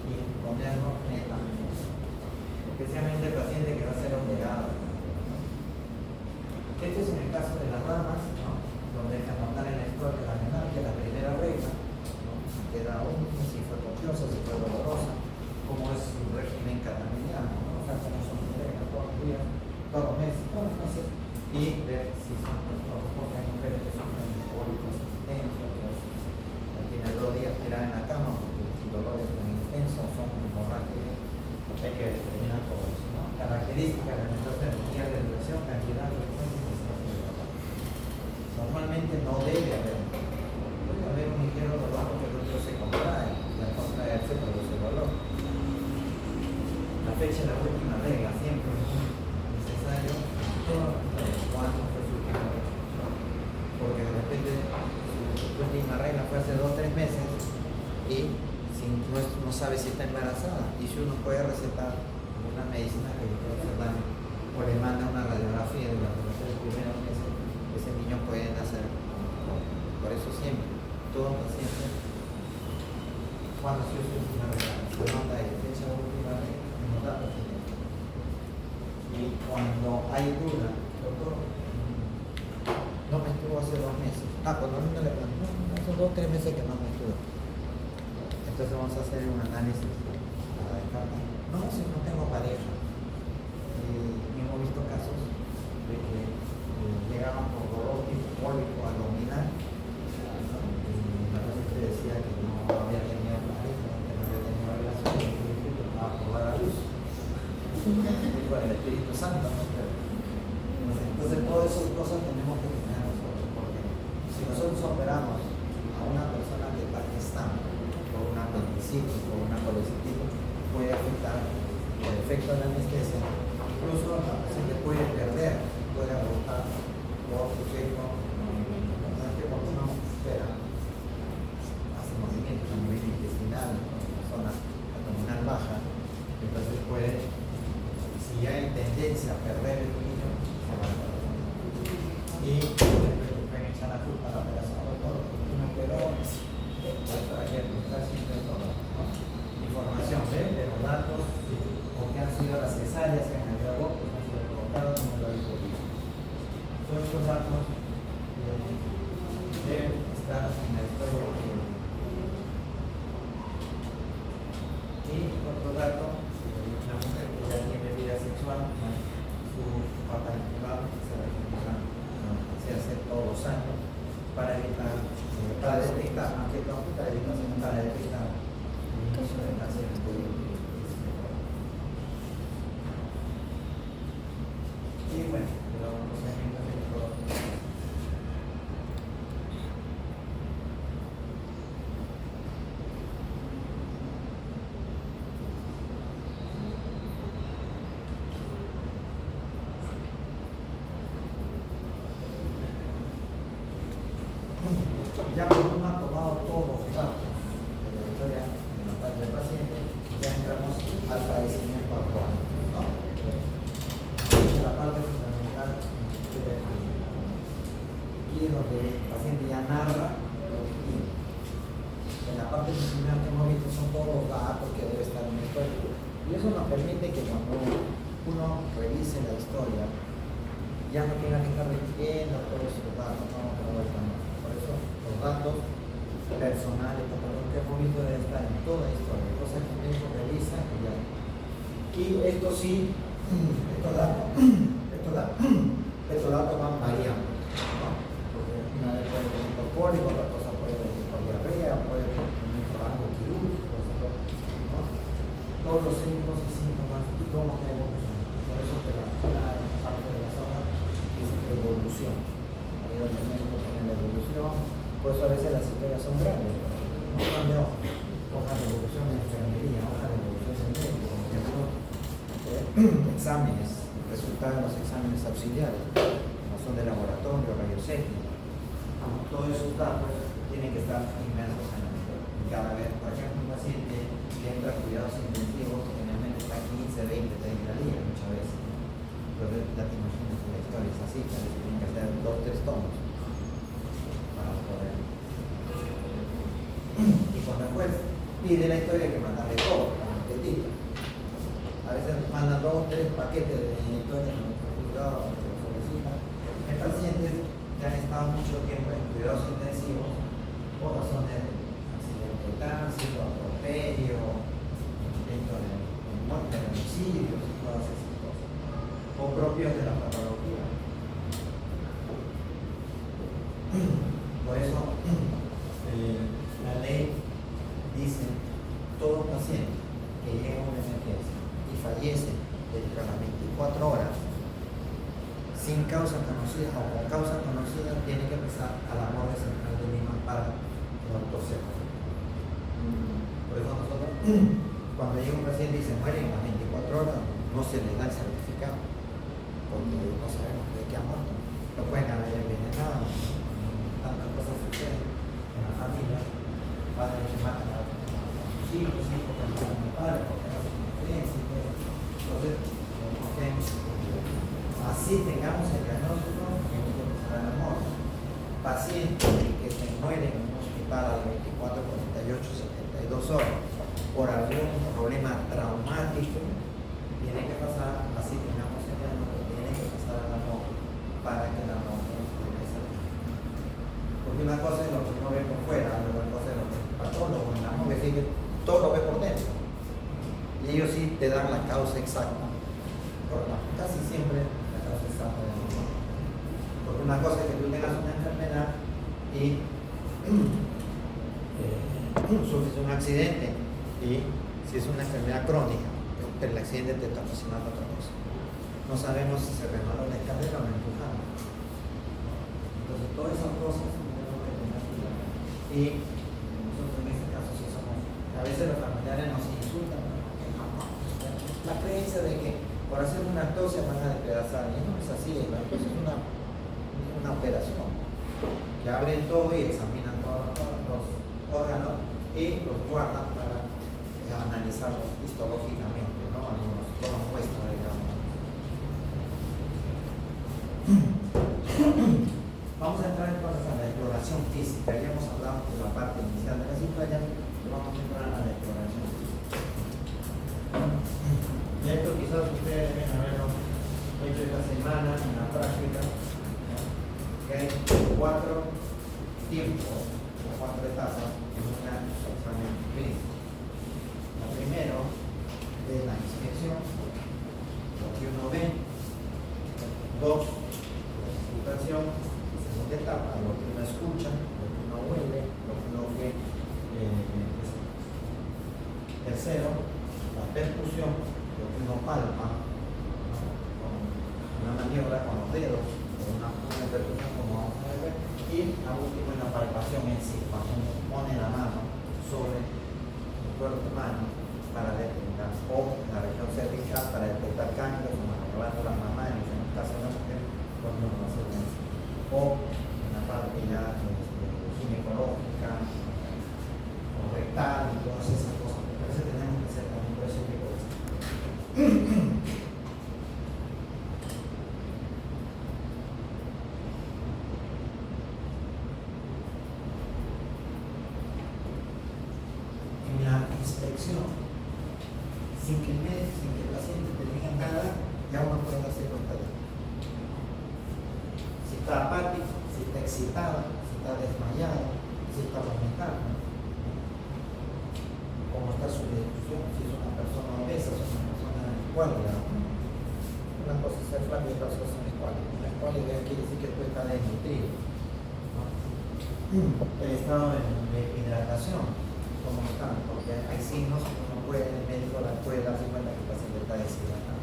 y ponerlo netamente. Especialmente el paciente que va a ser operado. Este es en el caso de las ramas, ¿no? Donde hay que anotar en la historia la renal, que es la primera regla, ¿no? Si queda uno, si fue copiosa, si fue dolorosa, cómo es su régimen cataminiano, ¿no? O sea, cómo son sus reglas todos los días, todos los meses, y ver si son los porque hay mujeres que sufren de pólipos intensos, que tienen 2 días tiradas en la cama porque los dolores son intensos, son hemorrágicos. Hay que determinar todo eso, ¿no? Características de nuestra energía de duración, cantidad, frecuencia y distancia de dolor. Normalmente no debe haber un ligero dolor porque el otro se contrae y al contraerse produce dolor. La fecha de la última regla siempre es necesario cuándo fue su última regla, porque de repente su última regla fue hace 2 o 3 meses y no sabe si está embarazada, y si uno puede recetar una medicina que le puede hacer daño o le manda una radiografía durante los 3 primeros meses, ese niño puede nacer. Por eso siempre, todo paciente, cuando se usa una regla, se nota de fecha última regla, no da paciente. Y cuando hay duda, doctor, no menstruo hace 2 meses. Cuando a uno le preguntan, no, hace 2 o 3 meses que no menstruo. Entonces vamos a hacer un análisis para descartar. No, si no tengo pareja. Hemos visto casos de que llegaban por dolor tipo cólico abdominal, ¿no? no había tenido pareja, que no había tenido relaciones, el Espíritu estaba por dar a luz. Con el Espíritu Santo, ¿no? Entonces, todas esas cosas tenemos que tener nosotros, porque si nosotros operamos a una persona que está gestando por una apendicitis, por una colecitis, puede afectar el efecto de la anestesia. Incluso la paciente puede perder, puede abortar por efecto, no es que cuando uno espera, hace movimientos a nivel intestinal, en la zona abdominal baja, entonces puede, si ya hay tendencia a perder el niño, se va a perder. Y pueden echar la culpa a la operación de todo, uno operó, ayer está haciendo todo, ¿no? Información, ¿ven? De los datos, o que han sido las cesáreas que han habido abortos, han sido provocados, no lo ha visto bien. Todos estos datos deben estar en la historia. Y otro dato, una mujer que ya tiene vida sexual, su papá privado se hace todos los años para evitar, para detectar, aunque no para evitar, sino para detectar el inicio del cáncer de pulmón. Y bueno, los procedimientos de todo. Ya cuando uno ha tomado todos los datos de la historia de la parte del paciente, ya entramos al padecimiento actual, ¿no? En la parte fundamental aquí es donde el paciente ya narra lo que tiene. En la parte final que hemos visto son todos los datos que debe estar en la historia. Y eso nos permite que cuando uno revise la historia, ya no tenga que estar repitiendo todos esos datos, no, por eso los datos personales, todo lo que hemos visto debe estar en toda la historia, cosas que uno revisa y ya. Y esto sí, estos datos van variando, ¿no? Porque una vez puede venir por cólico, otra cosa puede venir por diarrea, puede venir por algo quirúrgico, ¿no? Todos los signos y síntomas y cómo que evolución. Por eso que la parte de la zona es evolución. Ahí donde el médico pone la evolución, por eso a veces las historias son grandes. No cambia hoja de evolución de enfermería, hoja de evolución de médico, por ejemplo, exámenes, resultados de los exámenes auxiliares, como son de laboratorio, rayos X. Todos esos datos tienen que estar inmersos en la historia. Y cada vez, por ejemplo, un paciente que entra a cuidados intensivos, generalmente está 15, 20, 30 días muchas veces. Entonces, ya te imaginas que la historia es así, que a veces tienen que hacer 2 o 3 tomos para poder. Y cuando el juez pide la historia, hay que mandarle todo, con un paquetito. A veces mandan 2 o 3 paquetes de historia en nuestro juzgado, que lo solicitan. Hay pacientes que han estado mucho tiempo en cuidados intensivos por razones de accidente de tránsito, atropello, intento de muerte, de homicidios y todas esas cosas, o propios de la patología. Por eso la ley dice: todo paciente que llega a una emergencia y fallece dentro de las 24 horas sin causa conocida o con causa conocida, tiene que pasar a la morgue central de Lima para el autopsia. Por eso nosotros, cuando llega un paciente y se muere en las 24 horas, no se le da el certificado, porque no sabemos de qué ha muerto. Lo pueden haber envenenado, tantas cosas suceden en la familia. Padres que matan a sus hijos que matan a mi padre, porque no hacen diferencia. Entonces, así tengamos el diagnóstico, tiene que empezar a la morgue. Pacientes que se mueren en un hospital a las 24, 48, 72 horas por algún problema traumático, tiene que pasar, así tengamos el diagnóstico, tiene que pasar a la morgue para que la morgue nos regrese. Porque una cosa es lo que uno ve por fuera, otra cosa es lo que el patólogo en la morgue sigue, todo lo ve por dentro. Y ellos sí te dan la causa exacta. Casi siempre la causa exacta de la morgue. Porque una cosa es que tú tengas una enfermedad y sufres un accidente y si es una enfermedad crónica, pero el accidente te está ocasionando otra cosa. No sabemos si se remaló la escalera o la empujamos. Entonces, todas esas cosas tenemos que tener cuidado. Y nosotros en este caso sí somos, a veces los familiares nos insultan, ¿no? La creencia de que por hacer una autopsia van a despedazar, y no es así, la autopsia es una operación, que abren todo y examinan todos los órganos y los guardan para analizarlos histológicamente, ¿no? Algunos muestras, digamos. Vamos a entrar entonces a la exploración física. Ya hemos hablado de la parte inicial de la cita, ya vamos a entrar a la exploración física. Y esto quizás ustedes deben haberlo hecho esta semana en la práctica, que hay 4 tiempos o 4 etapas en un examen clínico. La primera es la inspección, lo que uno ve. 2, la escrutación. Segunda etapa, lo que uno escucha, lo que uno huele, lo que uno ve. Tercero, la percusión, lo que uno palpa, ¿no? Con una maniobra con los dedos, o una percusión como vamos a ver. Y la última es la palpación en sí, cuando uno pone la mano sobre el cuerpo humano para detectar, o en la región cervical para detectar cambios como la glándula mamaria, en el caso de la mujer, cuando uno hace eso, o en la parte ya ginecológica, o rectal, y todas esas cosas. Por eso tenemos que hacer también por ese tipo de cosas. En la inspección, sin que el paciente te diga nada, ya uno puede hacer cuenta de si está apático, si está excitado, si está desmayado, si está vomitando, cómo está su distribución, si es una persona obesa, si es una persona escuálida. Una cosa es ser flaco y otra cosa es escuálida. La escuálida quiere decir que tú estás desnutrido, ¿no? El estado de hidratación, ¿cómo está? Porque hay signos que uno puede, el médico puede darse cuenta que el paciente está deshidratado.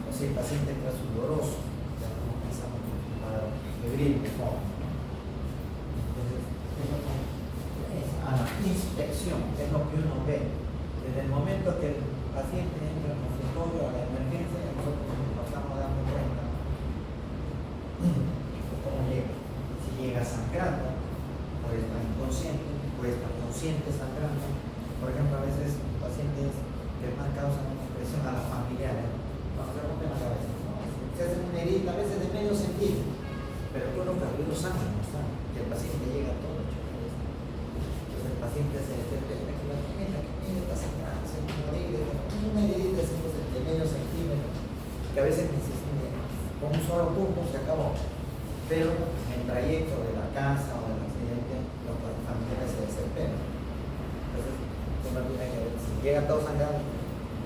O si el paciente está sudoroso, ya estamos pensando en un cuadro febril de forma. Entonces, eso es a la inspección, que es lo que uno ve. Desde el momento que el paciente entra en el consultorio a la emergencia, nosotros nos estamos dando cuenta de cómo llega. Si llega sangrando, puede estar inconsciente, puede estar consciente sangrando. Por ejemplo, a veces pacientes que más causan presión a las familiares, cuando se rompen la cabeza, ¿no? Se hacen una herida a veces de medio centímetro, pero con los cabellos sangran, ¿no? Que el paciente llega todo hecho. Entonces el paciente se desespera, que la familia que está sangrando, se muere, una herida de medio centímetro, que a veces con un solo punto se acabó. Pero en el trayecto de la casa o del accidente, los familiares se desesperan. Entonces, uno tiene que ver, si llega todo sangrado,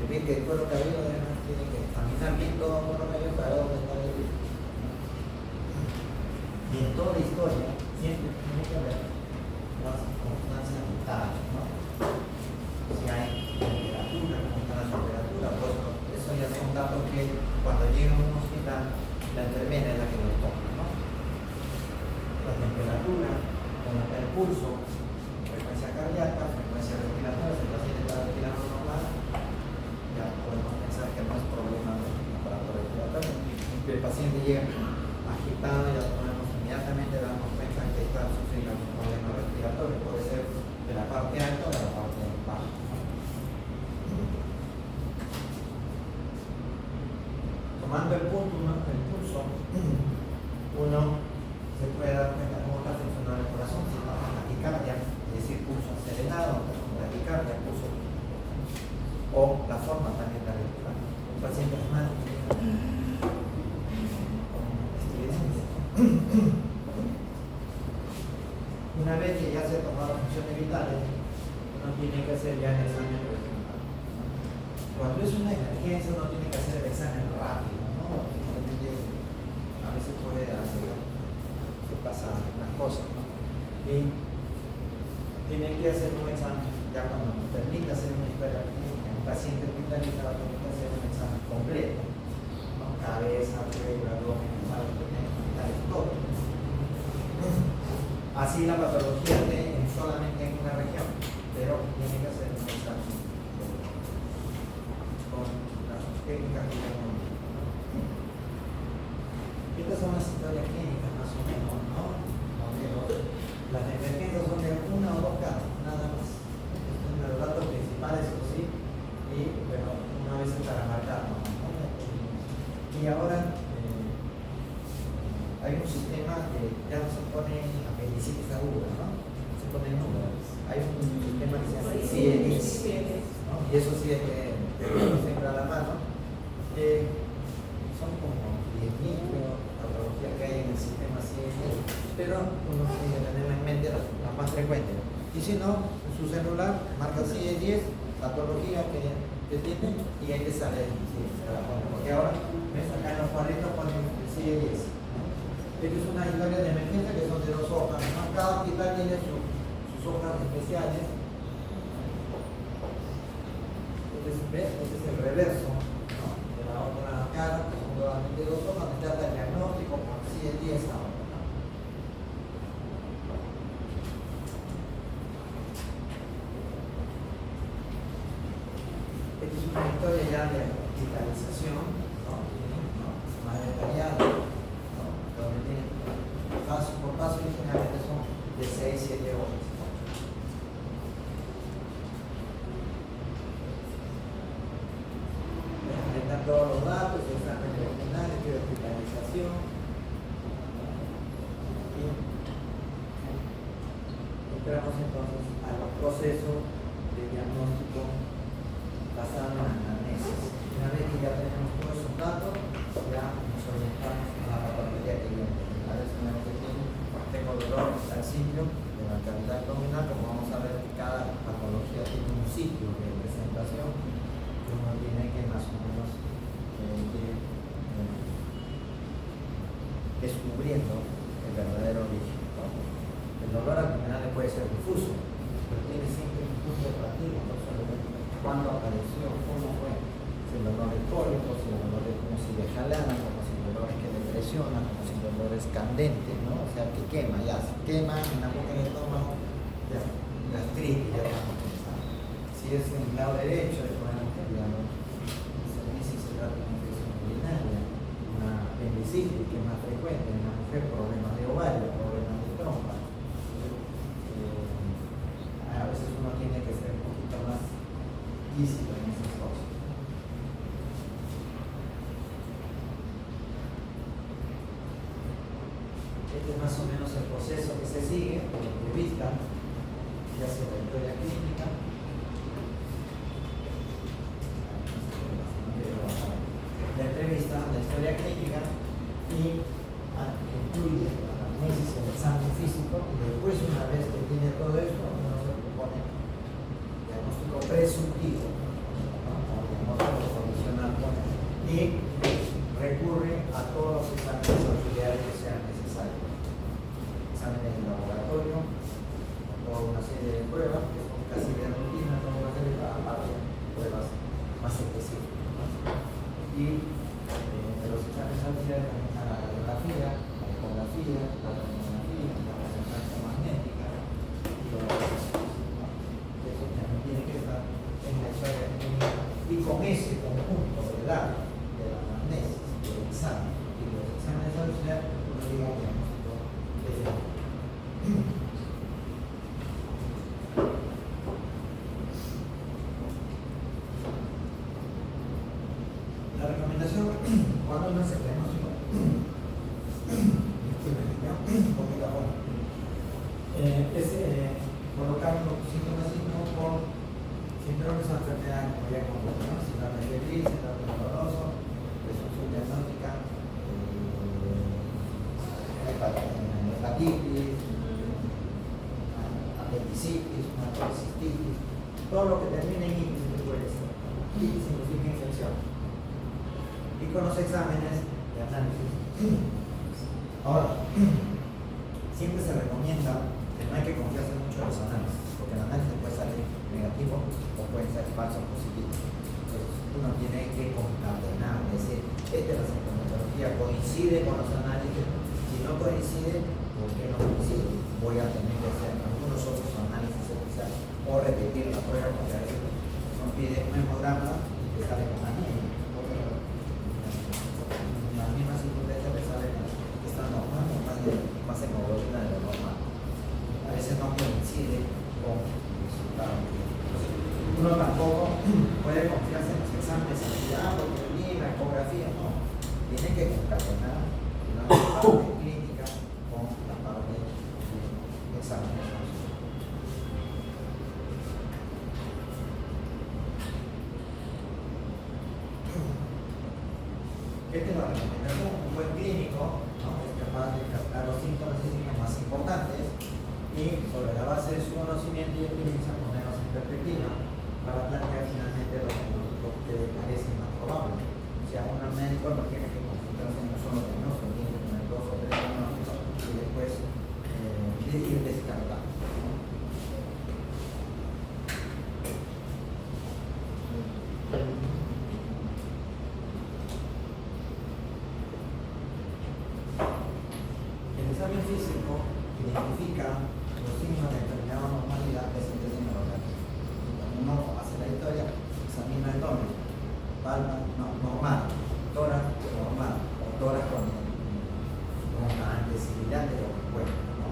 decir que el cuero cabelludo tiene que examinar bien todo el cuero cabelludo para ver dónde está el virus. Y en toda la historia, siempre tiene que haber las constancias vitales, ¿no? Si hay temperatura, cómo está la temperatura, pues eso ya son datos que cuando llega a un hospital, la enfermera es la que los toma, ¿no? La temperatura, el pulso, frecuencia cardíaca, frecuencia respiratoria, si el paciente está respirando normal, ya podemos pensar que no es problema del aparato respiratorio. Si el paciente llega agitado, ya podemos inmediatamente darnos cuenta que está sufriendo algún problema respiratorio, puede ser de la parte alta o de la parte baja. Tomando el pulso, uno se puede dar cuenta cómo está funcionando el corazón, si está con taquicardia, es decir, pulso acelerado, con taquicardia, pulso, o la forma también de respirar. Un paciente asmático con estridentes. Una vez que ya se tomaron funciones vitales, uno tiene que hacer ya el examen regional. Cuando es una emergencia, uno tiene que hacer el examen rápido, ¿no? A veces puede hacer, se pasan las cosas, ¿no? Y tiene que hacer un examen, ya cuando nos permita hacer una historia clínica, un paciente hospitalizado tiene que hacer un examen completo, ¿no? Cabeza, cuello, abdomen, todo. Así la patología esté solamente en una región, pero tiene que hacer un examen con las técnicas que tenemos. Estas son las historias clínicas más o menos, ¿no? Las emergencias son de una o dos casos, nada más. Estos son los datos principales, eso sí, y bueno, una vez para marcar, ¿no? Y ahora hay un sistema que ya no se pone apendicitis aguda, ¿no? Se pone números. Hay un sistema que se llama CIE-10, ¿no? Y eso sí hay que tenerlo siempre a la mano. Son como 10.000 patologías que hay en el sistema CIE-10, pero uno tiene que tenerlo en mente las más frecuentes. Y si no, en su celular marca CIE-10, patología que tiene, y ahí te sale, sí, se la pone. Porque ahora, ves acá en los cuadritos ponen CIE-10. Esta es una historia de emergencia que son de 2 hojas, ¿no? Cada hospital tiene sus hojas especiales. Este es el reverso, ¿no? De la otra cara, que son solamente 2 hojas, donde trata el diagnóstico por CIE-10 ahora, ¿no? Esta es una historia ya de hospitalización, ¿no? Más detallada. Paso por paso y generalmente son de 6-7 horas. Están todos los datos, examen regional, de hospitalización. Y entramos entonces a los procesos de diagnóstico basado en anamnesis. Una vez que ya tenemos todos esos datos, ya nos orientamos a la patología que viene. A veces tengo dolor al sitio de la cavidad abdominal, como vamos a ver, cada patología tiene un sitio de presentación que uno tiene que más o menos ir descubriendo el verdadero origen, ¿no? El dolor abdominal puede ser difuso, pero tiene siempre un punto de partida, no solamente cuándo apareció, cómo fue, si el dolor es cólico, si el dolor es como si le jalaran, como si el dolor es que le presiona, como si el dolor es candente, ¿no? O sea, que quema, ya se quema en la boca del estómago, ya, gastritis, ya estamos pensando. Si es en el lado derecho, digamos, si se trata de una infección urinaria, una apendicitis, que es más frecuente en la mujer, problemas de ovario, problemas de trompa. A veces uno tiene que ser un poquito más lícito en esas cosas. Este es más o menos el proceso que se sigue, por la entrevista, ya sea la historia clínica. La entrevista, la historia clínica y incluye la anamnesis, el examen físico, y después, una vez que tiene todo esto, uno se propone diagnóstico presuntivo, ¿no? O diagnóstico provisional, y recurre a todos los exámenes auxiliares que sean necesarios. Exámenes de laboratorio, con toda una serie de pruebas que son casi de rutina, no van a ser aparte pruebas más específicas, ¿no? Y de los exámenes auxiliares también está la radiografía, la ecografía, la tomografía, la resonancia magnética y todo eso, ¿no? Eso también tiene que estar en la historia clínica, y con ese conjunto de datos de la anamnesis, del examen y los exámenes auxiliares, uno llega al diagnóstico definitivo. La recomendación cuando uno hace el diagnóstico es colocar los sintomas por síndromes o enfermedades como ya conozco, ¿no? Síndrome febril, síndrome doloroso, presunción diagnóstica, hepatitis, apendicitis, una colicistitis, todo lo que termine en itis puede ser. Itis significa infección. Y con los exámenes de análisis. Ahora, siempre se recomienda no hay que confiarse mucho en los análisis, porque el análisis puede salir negativo o puede ser falso o positivo. Entonces, uno tiene que concatenar, es decir, esta es la sintomatología, coincide con los análisis. Si no coincide, ¿por qué no coincide? Voy a tener que hacer algunos otros análisis especiales o repetir la prueba, porque a veces nos pide un hemograma y te sale con anemia. La misma circunstancia te sale que está normal o más hemoglobina de lo normal. A veces no coincide con el resultado. Uno tampoco puede confiarse en los exámenes y decir, porque vi la ecografía, no. Tiene que concatenar la parte clínica con la parte de exámenes. ¿Qué te va a recomendar? Un buen clínico, ¿no? Es capaz de captar los síntomas y signos más importantes y sobre la base de su conocimiento y experiencia ponerlos en perspectiva para plantear finalmente lo que le parece más probable. O sea, un médico no tiene que concentrarse en un solo diagnóstico, tiene que tener 2 o 3 diagnósticos y después ir descartando. El examen físico identifica los signos de determinada normalidad presentes en el organismo. Cuando uno hace la historia, examina el abdomen, palma, normal, tórax, normal, o tórax con una antesibilidad de lo que cuenta, ¿no?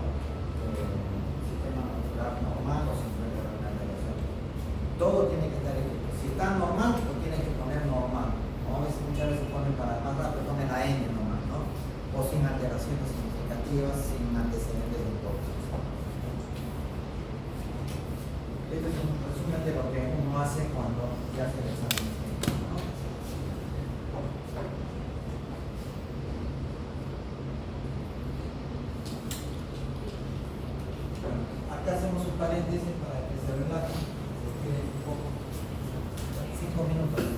Sistema muscular normal o simplemente una relación. Todo tiene que estar escrito. Si está normal, lo tienes que poner normal. O a veces, muchas veces ponen para más rápido, ponen la N nomás, ¿no? O sin alteraciones significativas, sin antecedentes de tóxicos. Esto es un resumen de lo que uno hace cuando ya hace el examen. ¿No? Bueno, acá hacemos un paréntesis para que se relaje, se quede un poco, 5 minutos.